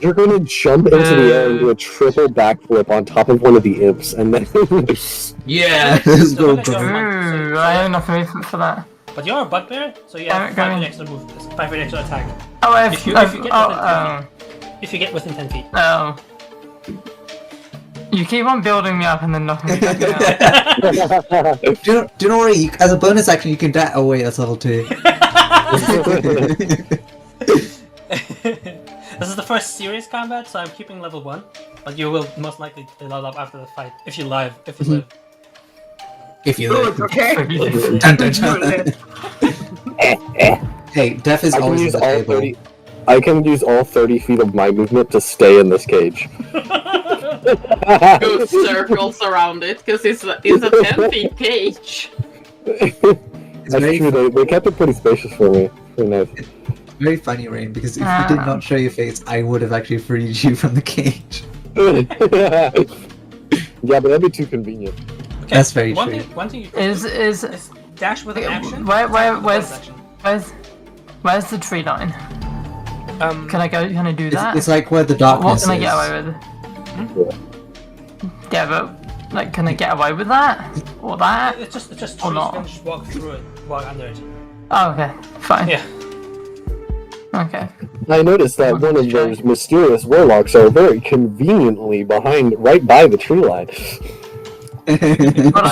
You're gonna jump into the air and do a triple backflip on top of one of the imps, and then Yeah. So Go that's your go. fun. Ooh, I have enough movement for that. But you're a bugbear, so you have 5 feet extra move, 5 feet extra attack. Oh, If you get within 10 feet. Oh. You keep on building me up and then knocking me back down. Do you know worry, as a bonus action you can dat away at level 2. This is the first serious combat, so I'm keeping level 1. But you will most likely level up after the fight if you live. If you live. If you Good, live. okay? Dun, dun, dun. Hey, death is I can always use on the all table. 30. I can use all 30 feet of my movement to stay in this cage. Go circles around it because it's a 10 feet cage. That's very true. They kept it pretty spacious for me. Pretty nice. Very funny, Rain, because if you did not show your face, I would have actually freed you from the cage. Yeah, but that'd be too convenient. Okay, That's very one true. Thing you can do Is is dash with an action. where's the tree line? Can I do that? It's like where the What darkness can I is. get away with? Yeah, but like, can I get away with that or that? It's just trees. Or You not? can just walk through it, walk under it. Oh, okay, fine. Yeah. Okay. I noticed that one of those mysterious warlocks are very conveniently right by the tree line.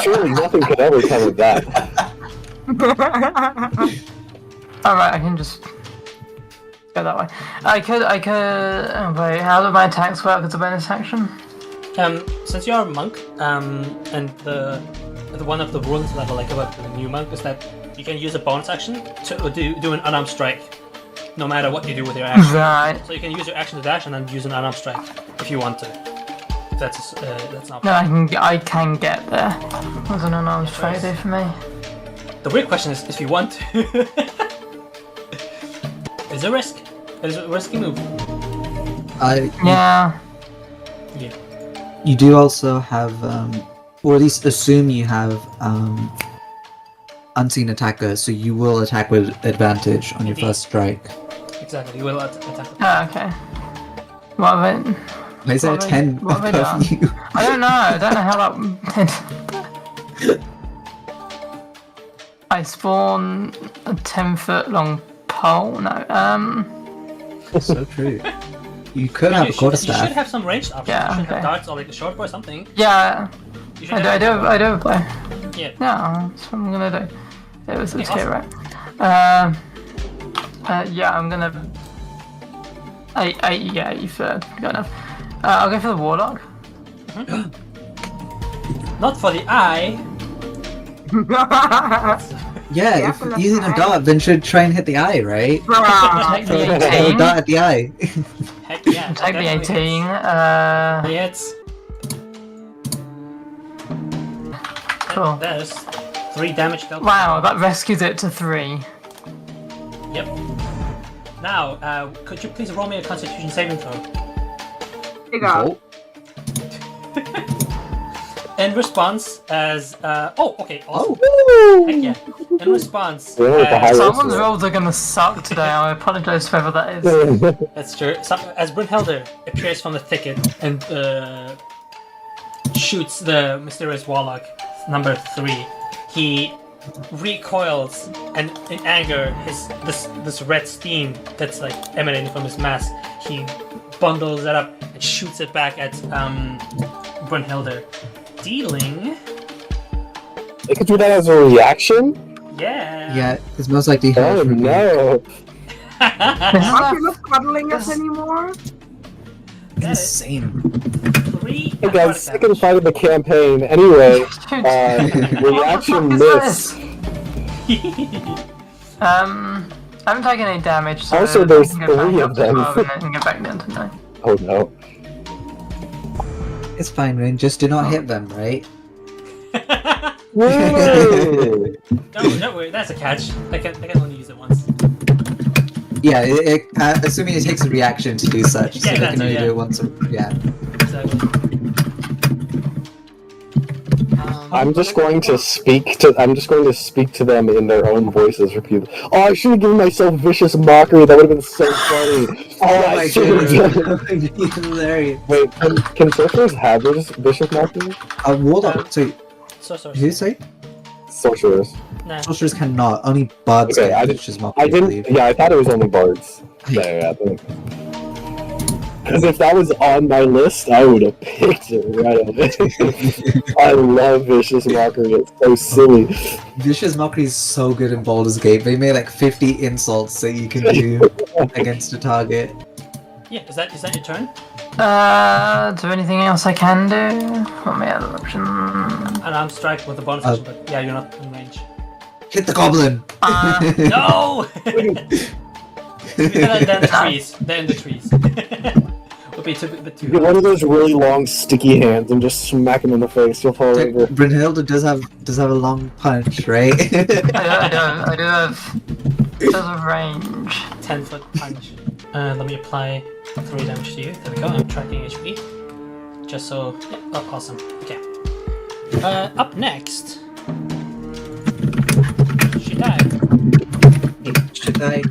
Surely nothing could ever come of that. Alright, I can just go that way. I could, oh, wait, how do my attacks work as a bonus action? Since you're a monk, and the one of the rules that I like about the new monk is that you can use a bonus action to do an unarmed strike, no matter what you do with your action. Right. So you can use your action to dash and then use an unarmed strike if you want to. If that's not. No, I can get there. What's an unarmed strike do for me? The weird question is if you want to. Is a risk. It's a risky move. Yeah. Yeah. You do also have, or at least assume you have, unseen attacker, so you will attack with advantage on your Indeed. first strike. Exactly. You will attack. Oh, okay. What have I... Why is there a What have 10 what have I above done? you? I don't know. I don't know how that... I spawn a 10-foot long pole? No, So true. You could You have a should quarterstaff. have some ranged options. Yeah, You should have okay. darts or like a short bow or something. Yeah, You should I do have a play. Yeah. Yeah, that's what I'm gonna do. It was Yeah, here, right? Yeah, I'm gonna... yeah, you've got enough. I'll go for the warlock. Not for the eye. Yeah, Yeah, if for the using a eye. dart, then should try and hit the eye, right? Take the Throw a 18. dart at the eye. Heck yeah. Take the definitely 18. hits. Cool. There's 3 damage dealt. Wow, that rescued it to 3. Yep. Now, could you please roll me a Constitution saving throw? Oh, In response, as okay, awesome. oh. Heck yeah. In response, Yeah, with the high Someone's roll. rolls are gonna suck today. I apologize for whoever that is. that's true. As Brynhilder appears from the thicket and shoots the mysterious warlock, number 3, he recoils, and in anger, this red steam that's like emanating from his mask, he bundles it up and shoots it back at Brynhilder, dealing. They could do that as a reaction? Yeah. Yeah, because most likely Oh he'll no! Aren't you not cuddling us anymore? Insane. 3 Hey guys, necrotic second damage. fight of the campaign. Anyway, reaction What miss. I haven't taken any damage, so Also, I there's can go back 3 up of to them. 12 and then get back down to 9. Oh no. It's fine, Rain. Just do not hit them, right? Woo! Don't worry, that's a catch. I can only use it once. Yeah, assuming it takes a reaction to do such, so Yeah, they that can too, only yeah. do it once. Yeah. Exactly. I'm just going to speak to them in their own voices repeatedly. Oh, I should have given myself vicious mockery. That would have been so funny. Oh I my should've goodness. done- That would be hilarious. Wait, can sorcerers have vicious mockery? Warlock. So, So sorry. who say? Sorcerers. Nah. Sorcerers cannot. Only bards Okay, can. I Which is mockery, I didn't. believe. Yeah, I thought it was only bards. Yeah. Because if that was on my list, I would have picked it right away. I love vicious mockery. It's so silly. Vicious Mockery is so good in Baldur's Gate. They made like 50 insults that you can do against a target. Yeah, is that your turn? Is there anything else I can do? What are my other options? And I'm strike with a bonus action, but yeah, you're not in range. Hit the goblin! No! They're in the trees. They're in the trees. Would be a bit too. Get one of those really long, sticky hands and just smack him in the face. You'll fall over. Brynhilde does have a long punch, right? I do have range. 10-foot punch. Let me apply 3 damage to you. There we go. I'm tracking HP. Just so. Yeah, oh, awesome. Okay. Up next. She died. Should I,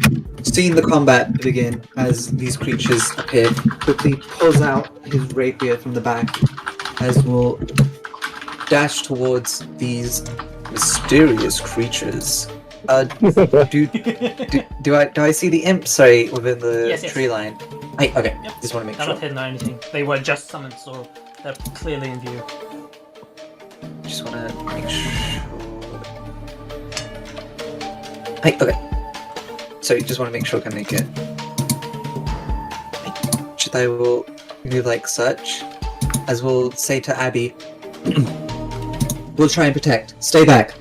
seeing the combat begin as these creatures appear, quickly pulls out his rapier from the back, as will dash towards these mysterious creatures. Do I see the imp? Sorry, within the Yes. tree line. Okay. Yep. Just want to make They're sure. not hidden or anything. They were just summoned, so they're clearly in view. Just want to make sure. Okay. So you just want to make sure I can make it. Should I will move like such, as we'll say to Abby, we'll try and protect. Stay back.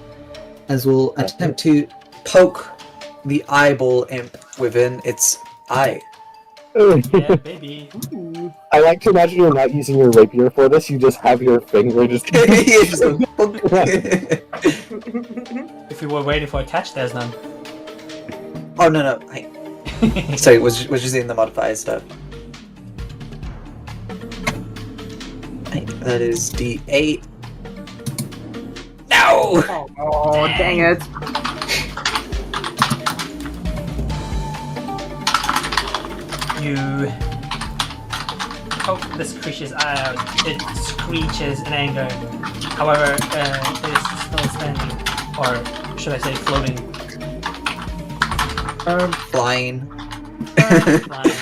As we'll attempt to poke the eyeball imp within its eye. Yeah, baby. I like to imagine you're not using your rapier for this. You just have your finger just. If you were waiting for a catch, there's none. Oh no! Sorry, was just in the modifier stuff. That is D8. No! Oh, dang it. You poke this creature's eye out. It screeches in anger. However, it is still standing, or should I say floating. Flying. Flying.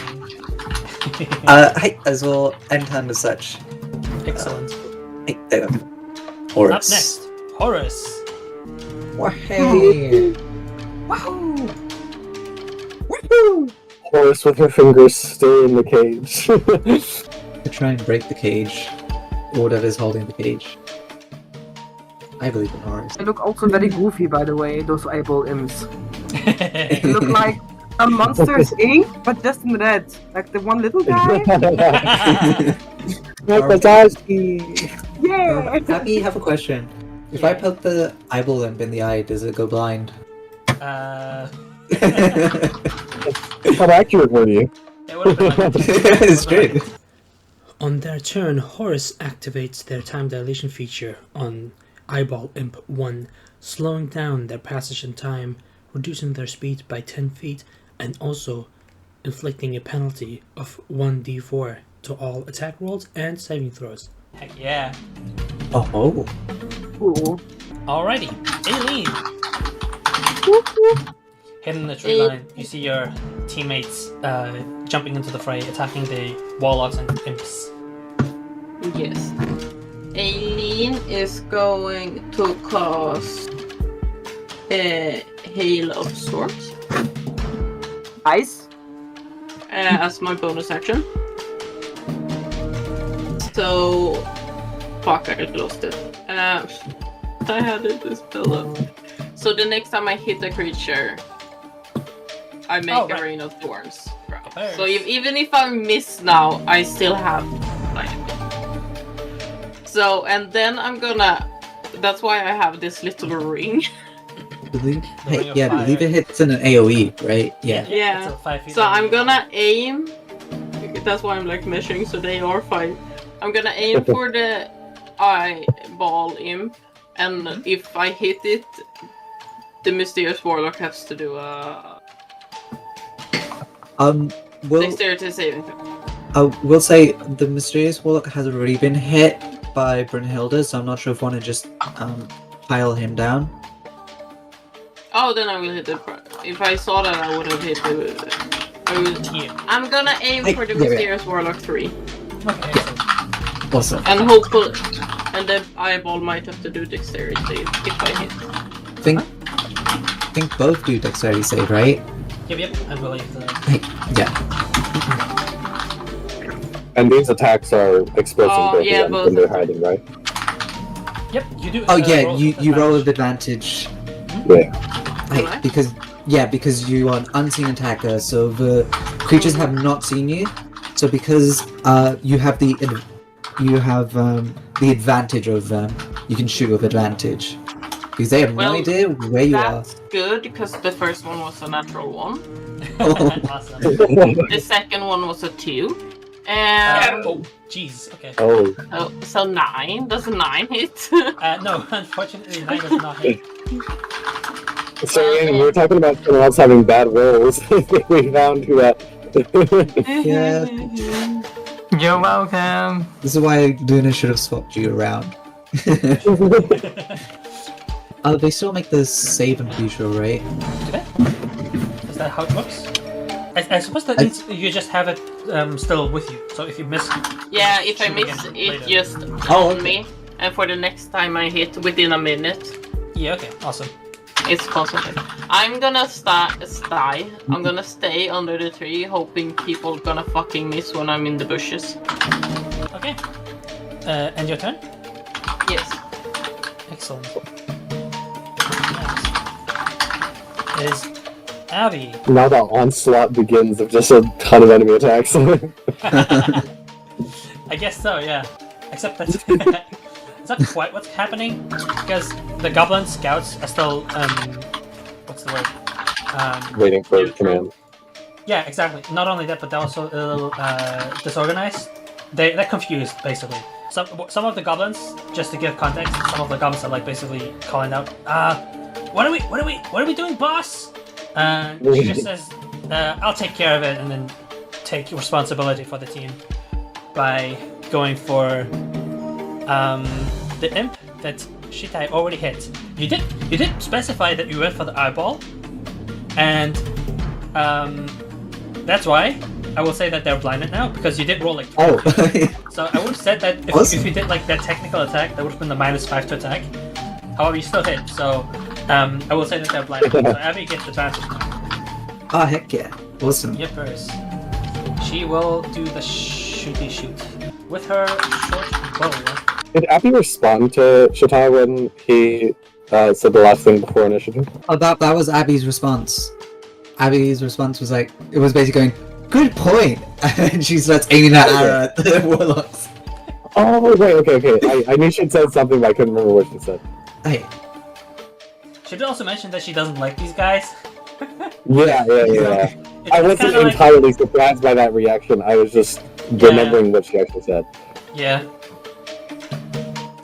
As well, end hand as such. Excellent. There we go. Horus. Up next, Horus. Wahey! Wahoo! Horus with her fingers still in the cage. To try and break the cage. Or whatever's holding the cage. I believe in Horus. They look also very goofy, by the way, those eyeball imps. They look like a Monsters Inc., but just in red. Like the one little guy. Yeah! Happy, have a question. If I poke the eyeball imp in the eye, does it go blind? How accurate were you? It would have been like It's true. On their turn, Horus activates their time dilation feature on Eyeball Imp 1, slowing down their passage in time, reducing their speed by 10 feet, and also inflicting a penalty of 1d4 to all attack rolls and saving throws. Heck yeah. Oh. Cool. Alrighty, Aileen. Hidden in the tree line, you see your teammates jumping into the fray, attacking the warlocks and imps. Yes. Aileen is going to cast a Hail of Storms. Ice? As my bonus action. So, fuck, I lost it. I had it this spell up. So the next time I hit a creature, I make a rain of thorns. So even if I miss now, I still have like. So and then I'm gonna. That's why I have this little ring. Believe it hits in an AOE, right? Yeah. Yeah. So I'm gonna aim. That's why I'm like measuring. So they are 5. I'm gonna aim for the eyeball imp, and if I hit it, the mysterious warlock has to do a dexterity saving throw. We'll say the mysterious warlock has already been hit by Brunhilde, so I'm not sure if I want to just pile him down. Oh, then I will hit it. If I saw that, I would have hit it. I'm gonna aim for the mysterious warlock 3. Okay. Awesome. And hopefully, and the eyeball might have to do dexterity save if I hit. I think both do dexterity save, right? Yep, I believe that. Yeah. And these attacks are explosive when they're hiding, right? Yep, you do. Oh yeah, you roll with advantage. Yeah. Because you are an unseen attacker, so the creatures have not seen you. So because you have the advantage of them, you can shoot with advantage. Because they have no idea where you are. That's good, because the first one was a natural 1. Awesome. The second one was a 2. Oh, jeez. Okay. Oh. So 9. Does a 9 hit? No, unfortunately, 9 does not hit. So we were talking about someone else having bad rolls. We found who Yeah. You're welcome. This is why Luna should have swapped you around. They still make the save and crucial, right? Do they? Is that how it works? I suppose that means you just have it still with you. So if you miss, yeah, if I miss, it just on me, and for the next time I hit within a minute. Yeah. Okay. Awesome. It's concentrated. I'm gonna I'm gonna stay under the tree, hoping people gonna fucking miss when I'm in the bushes. Okay. And your turn? Yes. Excellent. Next is Abby. Now the onslaught begins of just a ton of enemy attacks. I guess so, yeah. Except that's it's not quite what's happening, because the goblin scouts are still what's the word? Waiting for command. Yeah, exactly. Not only that, but they're also a little disorganized. They're confused, basically. Some of the goblins, just to give context, some of the goblins are like basically calling out, what are we doing, boss? She just says, I'll take care of it, and then take responsibility for the team by going for the imp that Shitai already hit. You did specify that you went for the eyeball, and that's why I will say that they're blinded now, because you did roll like 12. Oh. So I would have said that if you did like that technical attack, that would have been the -5 to attack. However, you still hit, so I will say that they're blinded. So Abby gets advantage. Oh, heck yeah. Awesome. Yippers. She will do the shooty shoot with her short bow. Did Abby respond to Shitai when he said the last thing before initiative? Oh, that was Abby's response. Abby's response was like, it was basically going, good point! And she starts aiming that arrow at the warlocks. Oh, wait, okay. I knew she'd said something, but I couldn't remember what she said. Hey. She did also mention that she doesn't like these guys. Yeah. I wasn't entirely surprised by that reaction. I was just remembering what she actually said. Yeah.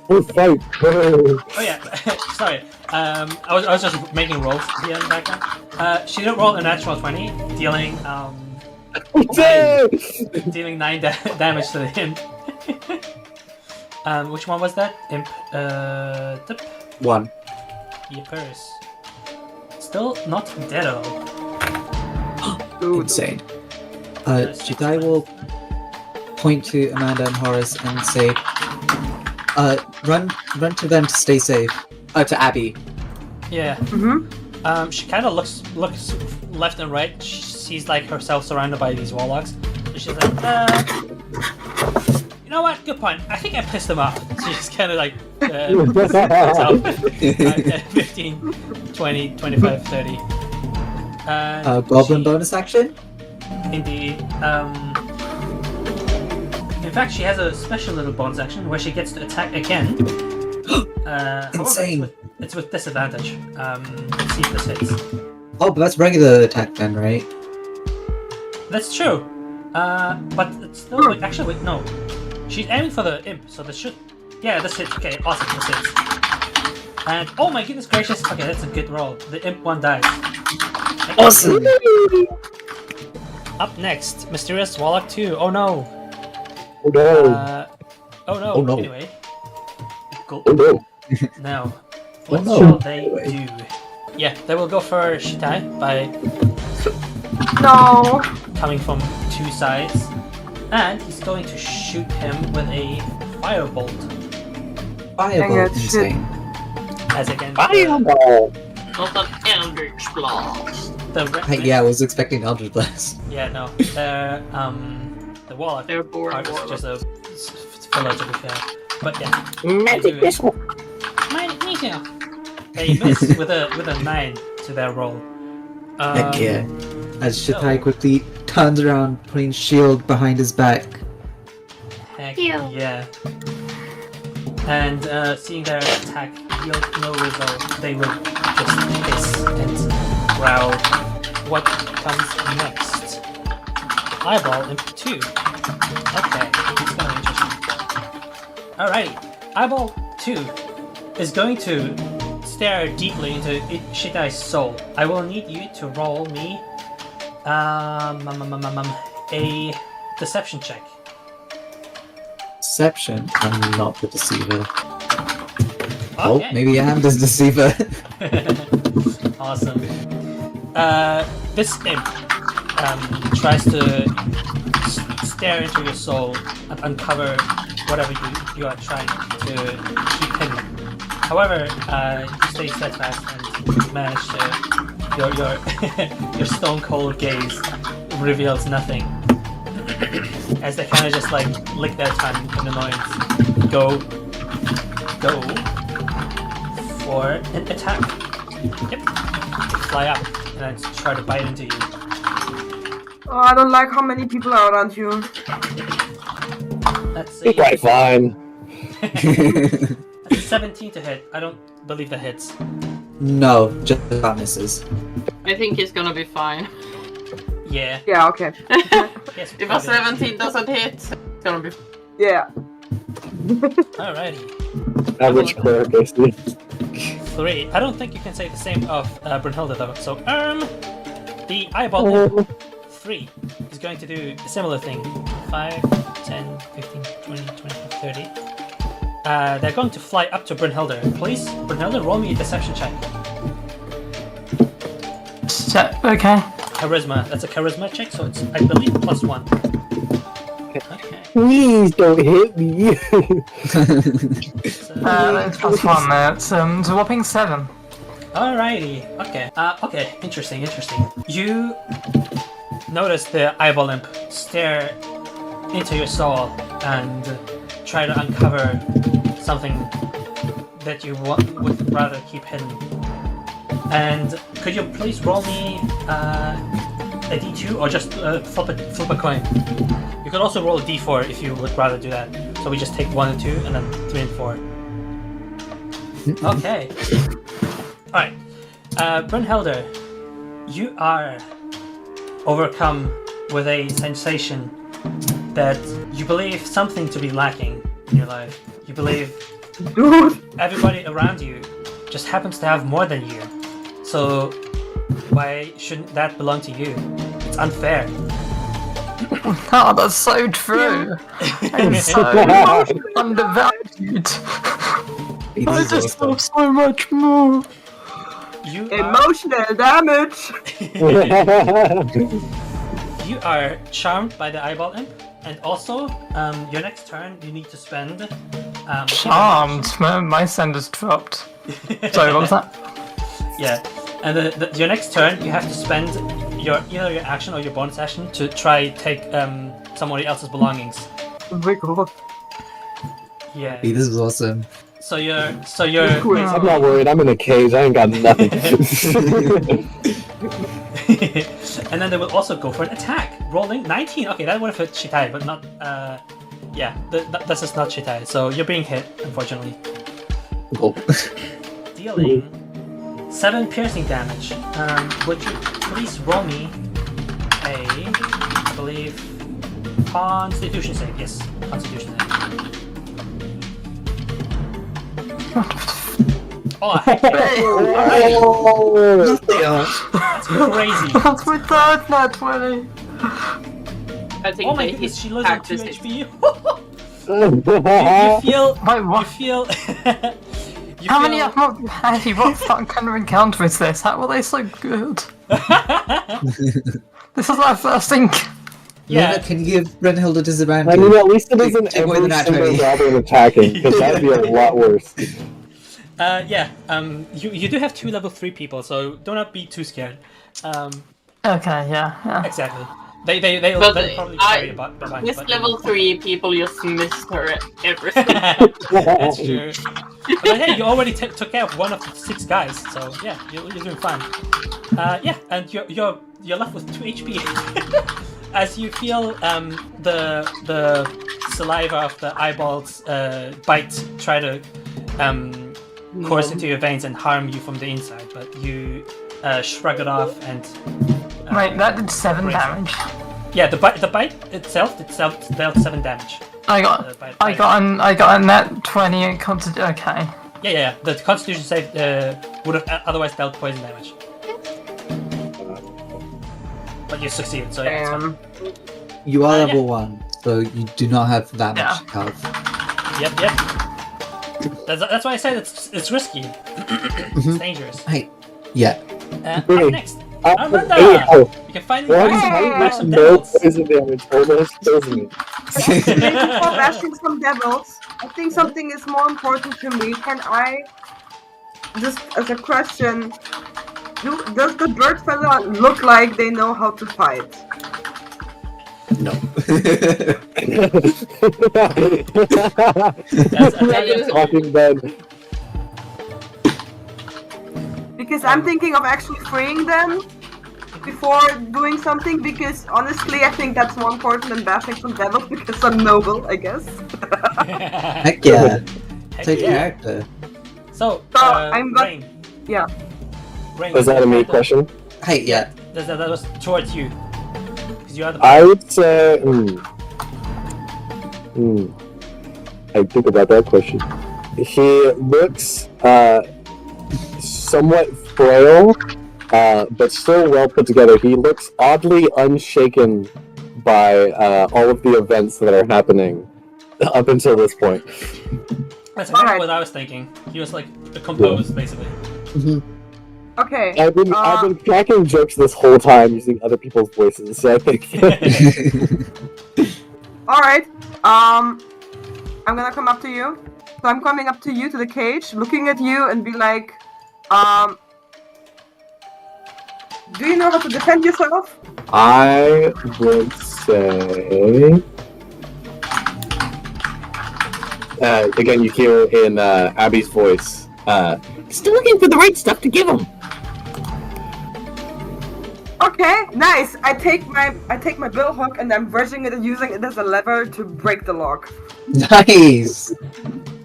Oh, fight! Oh yeah, sorry. I was just making rolls here in the background. She did roll a natural 20, dealing 9 damage to the imp. Which one was that? Imp. Tip. 1. Yippers. Still not dead. Insane. Shitai will point to Amanda and Horace and say, run to them to stay safe. To Abby. Yeah. She kind of looks left and right. She sees like herself surrounded by these warlocks. So she's like, you know what? Good point. I think I pissed them off. So she's kind of like, 15, 20, 25, 30. Goblin bonus action? Indeed. In fact, she has a special little bonus action where she gets to attack again. Insane. However, it's with disadvantage. Let's see if this hits. Oh, but that's regular attack then, right? That's true. But it's still actually wait, no. She's aiming for the imp, so this should. Yeah, this hits. Okay, awesome. This hits. And oh my goodness gracious. Okay, that's a good roll. The imp one dies. Awesome. Up next, Mysterious Warlock 2. Oh no. Oh no! Oh no. Oh no. Anyway. Cool. Oh no! Now, what no. shall they do? Yeah, they will go for Shitai by No. coming from two sides, and he's going to shoot him with a firebolt. Fireball, shit. insane. As again, Fireball! Not an eldritch blast. Yeah, I was expecting Eldritch Blast. Yeah, no. The warlock They're boring part is warlocks. just a filler to be fair. But yeah. Magic missile! Magic missile! They miss with a 9 to their roll. Heck yeah. As Shitai quickly turns around, putting shield behind his back. Heck yeah. And seeing their attack yield no result, they will just hiss and growl. What comes next? Eyeball Imp 2. Okay, it's gonna be interesting. Alright, Eyeball 2 is going to stare deeply into Shitai's soul. I will need you to roll me a deception check. Deception. I'm not the deceiver. Oh, Okay. maybe I am the deceiver. Awesome. This imp tries to stare into your soul and uncover whatever you are trying to keep hidden. However, you stay steadfast and manage to your stone cold gaze reveals nothing. As they kind of just like lick their tongue in annoyance. Go for an attack. Yep. Fly up and then try to bite into you. Oh, I don't like how many people are around you. That's You're quite fine. That's a 17 to hit. I don't believe that hits. No, just about misses. I think he's gonna be fine. Yeah. Yeah, okay. Yes, If a 17 doesn't hit, it's gonna be. Yeah. Alrighty. Average player, basically. 3. I don't think you can say the same of Brunhilde though. So, the eyeball 3 is going to do a similar thing. 5, 10, 15, 20, 25, 30. They're going to fly up to Brunhilde. Please, Brunhilde, roll me a deception check. Okay. Charisma. That's a charisma check, so it's, I believe, +1. Okay. Please don't hit me! So, It's +1 there. It's a whopping 7. alrighty. Okay. Okay. Interesting. You notice the eyeball imp stare into your soul and try to uncover something that you would rather keep hidden. And could you please roll me a d2 or just flip a coin? You could also roll a d4 if you would rather do that. So we just take 1 and 2 and then 3 and 4. Okay. Alright. Brunhilde, you are overcome with a sensation that you believe something to be lacking in your life. You believe Dude. everybody around you just happens to have more than you. So why shouldn't that belong to you? It's unfair. Oh, that's so true. I'm so undervalued. It I is just awesome. love so much more. You are, Emotional damage. you are charmed by the eyeball imp, and also your next turn you need to spend Charmed. My sender's dropped. Sorry, what was that? Yeah, and your next turn you have to spend either your action or your bonus action to try take somebody else's belongings. Oh my god. Yeah. Hey, this is awesome. So you're I'm not worried. I'm in a cage. I ain't got nothing. and then they will also go for an attack. Rolling 19. Okay, that would have hit Shitai, but not. Yeah, this is not Shitai. So you're being hit, unfortunately. Oh. Dealing 7 piercing damage. Would you please roll me a, I believe, Constitution save? Yes, Constitution save. Oh, heck yeah. That's crazy. That's my third nat 20. I think Oh my they goodness, she hit loses 2 practice it. HP. you feel. Wait, what? You feel. you How many? feel- What fucking kind of encounter is this? How were they so good? This is my first thing. Yeah. Luna, can you give Brunhilde a disadvantage? I mean, at least it isn't Take away the every nat single 20. goblin attacking, because that'd be a lot worse. Yeah. You do have 2 level 3 people, so do not be too scared. Okay, yeah. Exactly. They'll probably carry a bunch. This level 3 people just missed her everything. That's true. But hey, you already took out one of the 6 guys, so yeah, you're doing fine. Yeah, and you're left with 2 HP. As you feel the saliva of the eyeballs bite, try to course into your veins and harm you from the inside, but you shrug it off and. Wait, that did 7 Great. damage. Yeah, the bite itself dealt 7 damage. I got a net 20 and okay. Yeah. The Constitution save would have otherwise dealt poison damage. But you succeeded, so yeah. It's fine. You are Yeah. level 1, so you do not have that much health. Yep. That's why I said it's risky. It's dangerous. Hey, yeah. Up Hey. next, Hey, Armanda! oh, You can finally what? bash some No devils. poison damage. Almost kills me. Thank you for bashing some devils. I think something is more important to me. Can I, just as a question, does the bird fella look like they know how to fight? No. Talking then. Because I'm thinking of actually freeing them before doing something, because honestly I think that's more important than bashing some devils, because I'm noble, I guess. Heck yeah. Heck Take yeah. character. So, I'm got- Rain. Yeah. Rain, Was that a me question? Hey, yeah. That was towards you. Because you are the. I would say. I think about that question. He looks somewhat frail, but still well put together. He looks oddly unshaken by all of the events that are happening up until this point. That's exactly Alright. what I was thinking. He was like composed, basically. Okay. I've been cracking jokes this whole time using other people's voices, so I think. Alright. I'm gonna come up to you. So I'm coming up to you, to the cage, looking at you and be like, do you know how to defend yourself? I would say. Again, you hear in Abby's voice. Still looking for the right stuff to give him. Okay, nice. I take my bill hook and I'm brushing it and using it as a lever to break the lock. Nice!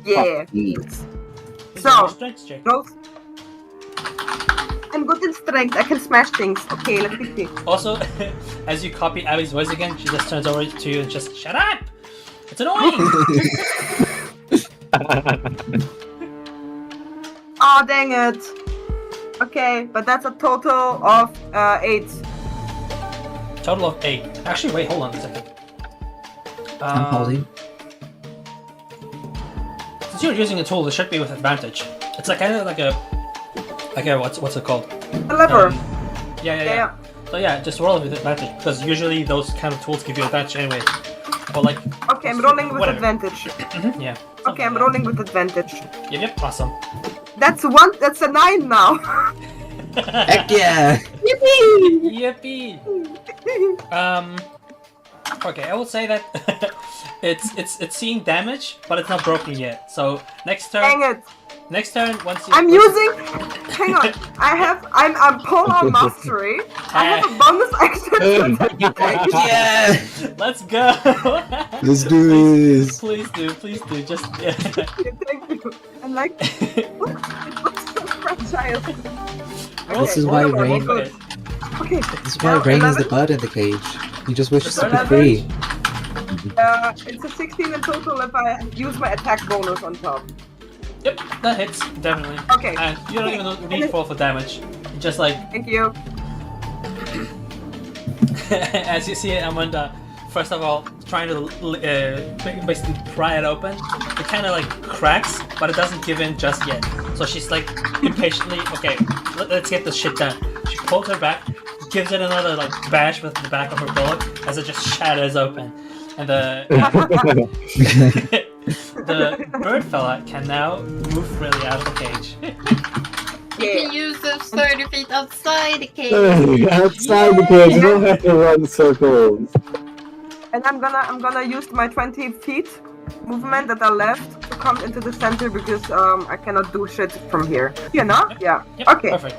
Yeah. Is So, it your strength check? Those. I'm good in strength. I can smash things. Okay, let me see. Also, as you copy Abby's voice again, she just turns over to you and just shut up. It's annoying. Oh dang it. Okay, but that's a total of 8. Total of 8. Actually, wait, hold on a second. I'm holding. Since you're using a tool, it should be with advantage. It's like kind of like a what's it called? A lever. Yeah. So yeah, just roll with advantage because usually those kind of tools give you advantage anyway. Or like. Okay, I'm rolling with whatever. advantage. Yeah. Okay, I'm rolling with advantage. Yep. Awesome. That's a 9 now. Heck yeah! Yippee! Okay, I will say that it's seeing damage, but it's not broken yet. So next turn. Dang it! Next turn, once you. I'm using. Hang on. I'm Polar Mastery. I have a bonus action. Heck yeah! Let's go! Let's do this! Please do. Just. Yeah. Thank you. I'm like, it looks so fragile. This is why Rain. Good. Okay. This is why Rain is the bird in the cage. He just wishes to be free. It's a 16 in total if I use my attack bonus on top. Yep, that hits definitely. Okay. And you don't even need to roll for damage. You just like. Thank you. As you see it, Amanda, first of all, trying to basically pry it open. It kind of like cracks, but it doesn't give in just yet. So she's like impatiently, okay, let's get this shit done. She pulls her back, gives it another like bash with the back of her bullet as it just shatters open. And the bird fella can now move freely out of the cage. You can use those 30 feet outside the cage. Outside the cage, you don't have to run circles. And I'm gonna use my 20 feet movement that are left to come into the center because I cannot do shit from here. You know? Yeah. Yep, Okay. Perfect.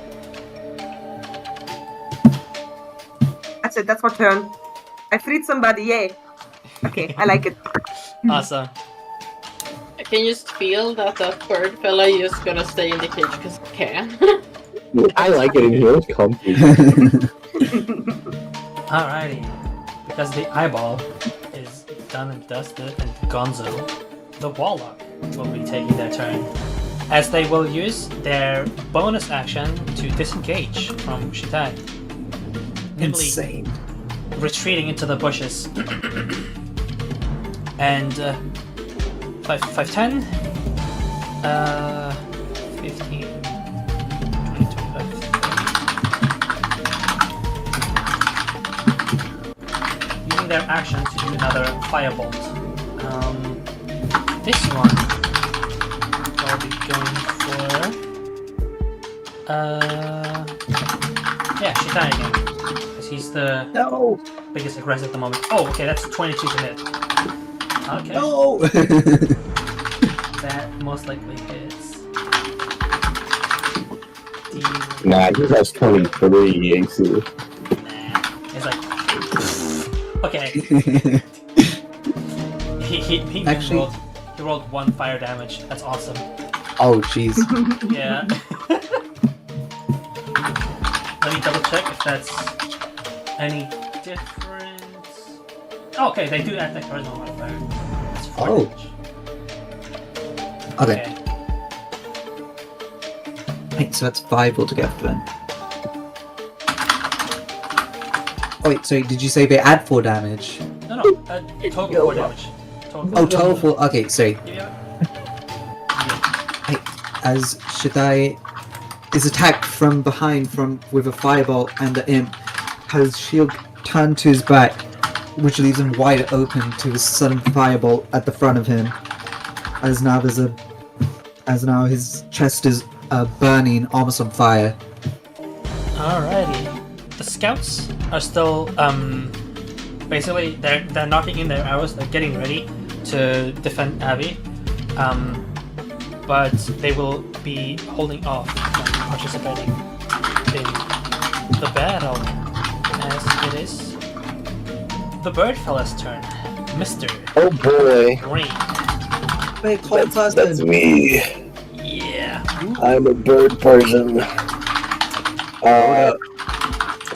That's it. That's my turn. I freed somebody. Yay. Okay, I like it. Awesome. I can just feel that bird fella is gonna stay in the cage because he can. I like it in here, it's comfy. Alrighty. Because the eyeball is done and dusted and gonzo, the warlock will be taking their turn. As they will use their bonus action to disengage from Shitai. Nimbly Insane. retreating into the bushes. And 5, 10, 15, 20, 25, 30. Using their action to do another firebolt. This one I'll be going for yeah, Shitai again. Because he's the biggest aggressor at the moment. Oh, okay, that's 22 to hit. Okay. No! That most likely hits. Nah, he has 23 AC. Nah. It's like. Okay. He Actually- rolled 1 fire damage. That's awesome. Oh, jeez. Yeah. Let me double check if that's any different. Oh, okay, they do add that charisma modifier. It's 4 Oh. damage. Okay. Wait, so that's 5 altogether then. Oh, wait, sorry, did you say they add 4 damage? No, total 4 damage. Oh, total 4. Okay, sorry. Yeah. As Shitai is attacked from behind with a fireball and the imp has shield turned to his back, which leaves him wide open to a sudden firebolt at the front of him. As now his chest is burning, almost on fire. Alrighty. The scouts are still basically they're knocking in their arrows. They're getting ready to defend Abby, but they will be holding off from participating in the battle, as it is the bird fella's turn. Mr. Oh boy. Green. Wait, cold That's person. me. Yeah. I'm a bird person.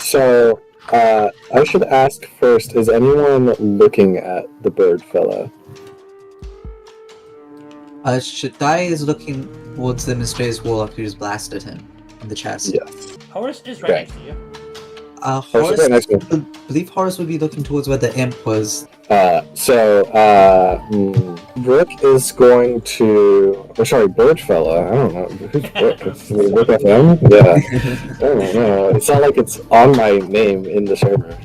So, I should ask first, is anyone looking at the bird fella? Shitai is looking towards the mysterious warlock who just blasted him in the chest. Yes. Horace is right next to you. Horace, right next to I believe Horace would be looking towards where the imp was. Rook is going to... Oh, sorry, bird fella. I don't know. Who's Rook? Rook FM? Yeah. I don't know. It's not like it's on my name in the server.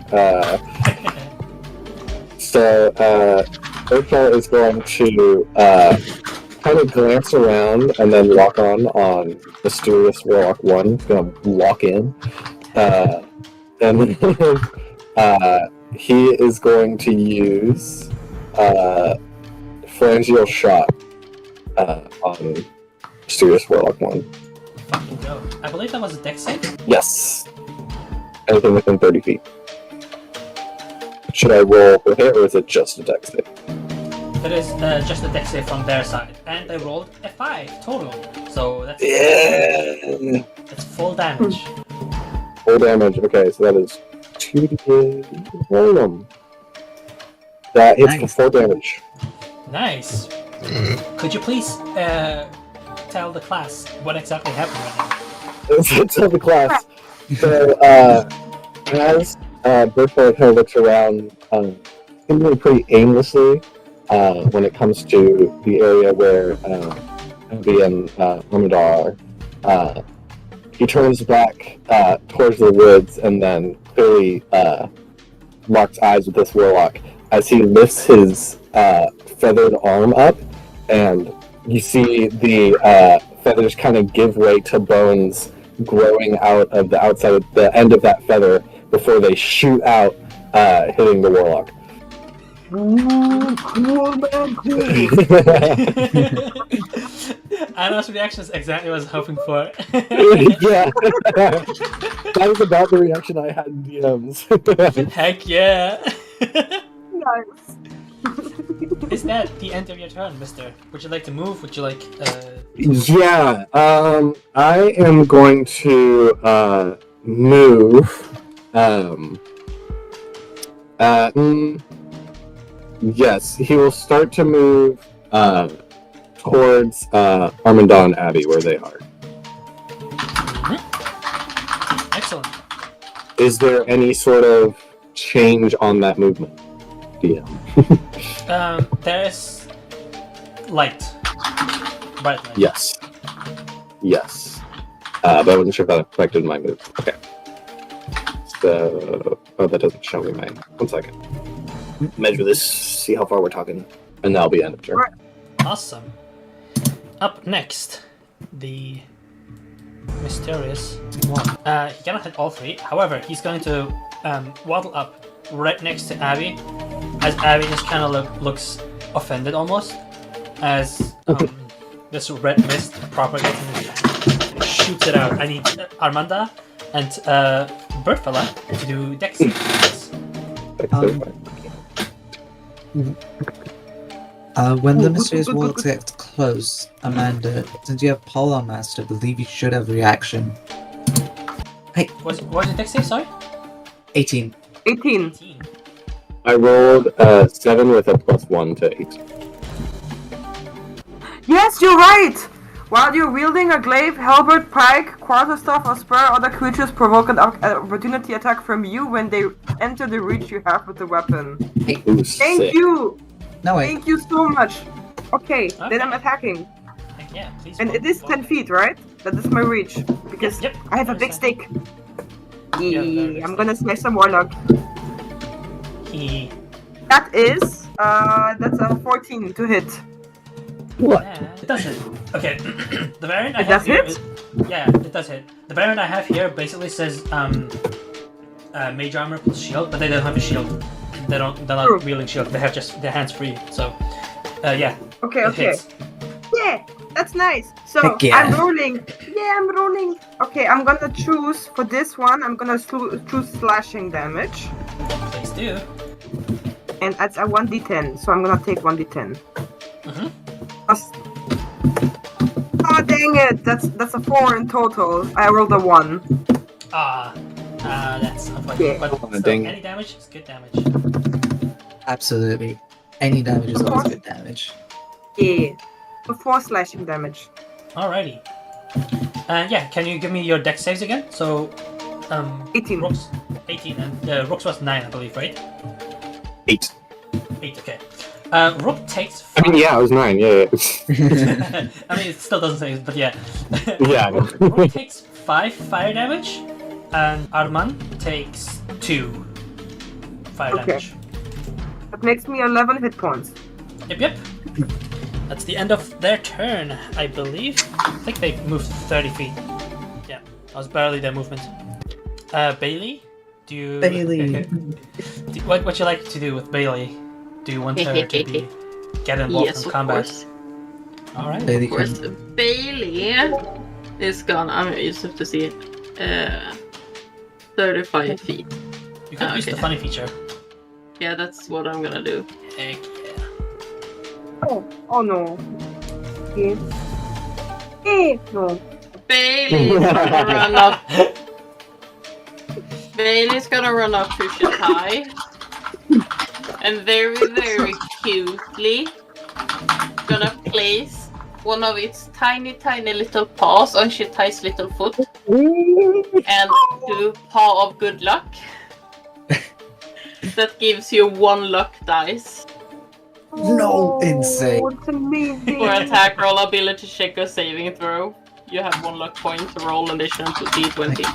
Bird fella is going to kind of glance around and then lock on Mysterious Warlock 1. It's gonna lock in. And then he is going to use Phalangeal Shot on Mysterious Warlock 1. Fucking go. I believe that was a dex save. Yes. Anything within 30 feet. Should I roll for hit, or is it just a dex save? It is just a dex save from their side. And they rolled a 5 total. So that's that's full damage. Full damage. Okay, so that is 2d8. Roll them. That hits for full damage. Nice. Could you please tell the class what exactly happened right now? Tell the class. So, as Berthold kind of looks around, seemingly pretty aimlessly, when it comes to the area where Abby and Amadar are, he turns back towards the woods and then clearly locks eyes with this warlock as he lifts his feathered arm up, and you see the feathers kind of give way to bones growing out of the outside of the end of that feather before they shoot out, hitting the warlock. Anna's reaction is exactly what I was hoping for. Yeah, that was about the reaction I had in DMs. Heck yeah! Nice. Is that the end of your turn, mister? Would you like to move? Would you like, Yeah, I am going to move. Yes, he will start to move towards Armandon and Abbey, where they are. Excellent. Is there any sort of change on that movement? DM. There's light. Bright light. Yes. Yes. But I wasn't sure if that affected my move. Okay. So, that doesn't show me my. 1 second. Measure this, see how far we're talking, and that'll be end of turn. Awesome. Up next, the mysterious one. He cannot hit all 3. However, he's going to waddle up right next to Abby, as Abby just kind of looks offended almost, as this red mist propagates in his hand. Shoots it out. I need Armanda and Birdfella to do dex saves. When the mysterious warlock gets close, Amanda, since you have Polar Master, I believe you should have reaction. Hey, What was the dex save, sorry? 18. 18. 18. I rolled 7 with a +1 to 8. Yes, you're right! While you're wielding a glaive, halberd, pike, quarterstaff, or spur, other creatures provoke an opportunity attack from you when they enter the reach you have with the weapon. Ooh, Thank sick. you! No, wait. Thank you so much! Okay, then I'm attacking. Heck yeah, please. And roll. it is 10 feet, right? That is my reach. Because Yep. I have a big stick. Yeah, I'm gonna smash some warlock. He. That is, that's a 14 to hit. What? Yeah, it does hit. Okay, the variant I It have does here hit? is- yeah, it does hit. The variant I have here basically says mage armor plus shield, but they don't have a shield. They're True. not wielding shield. They have just their hands free. So, yeah. Okay, it okay. hits. Yeah, that's nice. So Heck yeah. I'm rolling. Yeah, I'm rolling. Okay, I'm gonna choose for this one. I'm gonna choose slashing damage, Please do. and that's a 1d10. So I'm gonna take 1d10. Mhm. Oh dang it! That's a 4 in total. I rolled a 1. That's unfortunate. Yeah. But Oh, still, dang it. any damage is good damage. Absolutely. Any damage is always good damage. Yeah, for 4 slashing damage. Alrighty. Yeah, can you give me your dex saves again? So, 18. Rook's 18, and Rook's was 9, I believe, right? 8. 8, okay. Rook takes. I mean, yeah, it was 9. Yeah. I mean, it still doesn't say it, but yeah. Yeah. Rook takes 5 fire damage, and Arman takes 2 fire Okay. damage. That makes me 11 hit points. Yep. That's the end of their turn, I believe. I think they moved 30 feet. Yeah, that was barely their movement. Bailey? Do you... Bailey. What you like to do with Bailey? Do you want her to be get involved Yes, in of combat? course. Alright. Bailey Of course, can... Bailey is gonna. I just have to see it. 35 feet. You can use the funny feature. Yeah, that's what I'm gonna do. Heck Oh no. No. Bailey's gonna run up. Bailey's gonna run up to Shitai. And very, very cutely gonna place one of its tiny, tiny little paws on Shitai's little foot. And do Paw of Good Luck. That gives you 1 luck dice. No, insane. It's amazing. For attack roll, ability check, or saving throw. You have 1 luck point to roll additional to D20.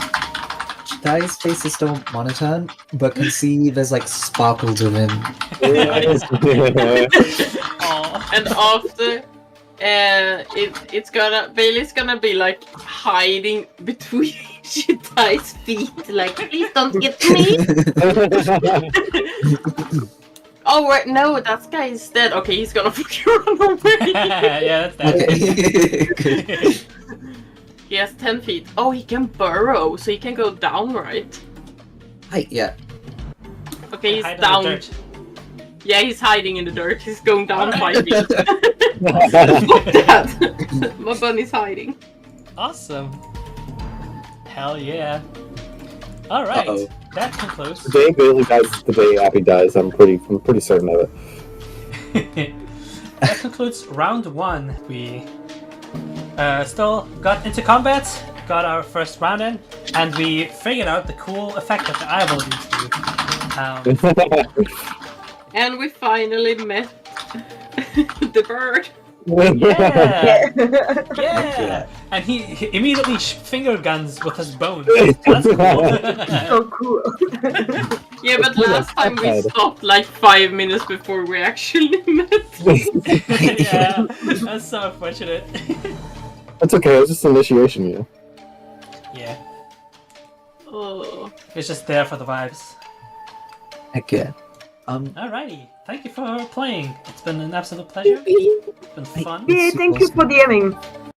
Dice faces don't monotone, but can see there's like sparkles within. And after, Bailey's gonna be like hiding between Shitai's feet, like, please don't get me. Oh wait, no, that guy is dead. Okay, he's gonna fucking run away. Yeah, that's that. Okay. He has 10 feet. Oh, he can burrow, so he can go down, right? Height, yeah. Okay, he's Hide in the down. dirt. Yeah, he's hiding in the dirt. He's going down 5 feet. Fuck Fuck that! My bunny's hiding. Awesome. Hell yeah. Alright, Uh-oh. that concludes. The day Bailey dies is the day Abby dies. I'm pretty certain of it. That concludes round 1. We still got into combat, got our first round in, and we figured out the cool effect that the eyeballs used to. And we finally met the bird. Yeah! Yeah! And he immediately finger guns with his bones. That's cool. So cool. Yeah, but last time we stopped like 5 minutes before we actually met. Yeah, that's so unfortunate. That's okay. It was just initiation, you know. Yeah, Oh. it's just there for the vibes. Heck yeah. Alrighty, thank you for playing. It's been an absolute pleasure. It's been fun. Yeah, thank you for DMing.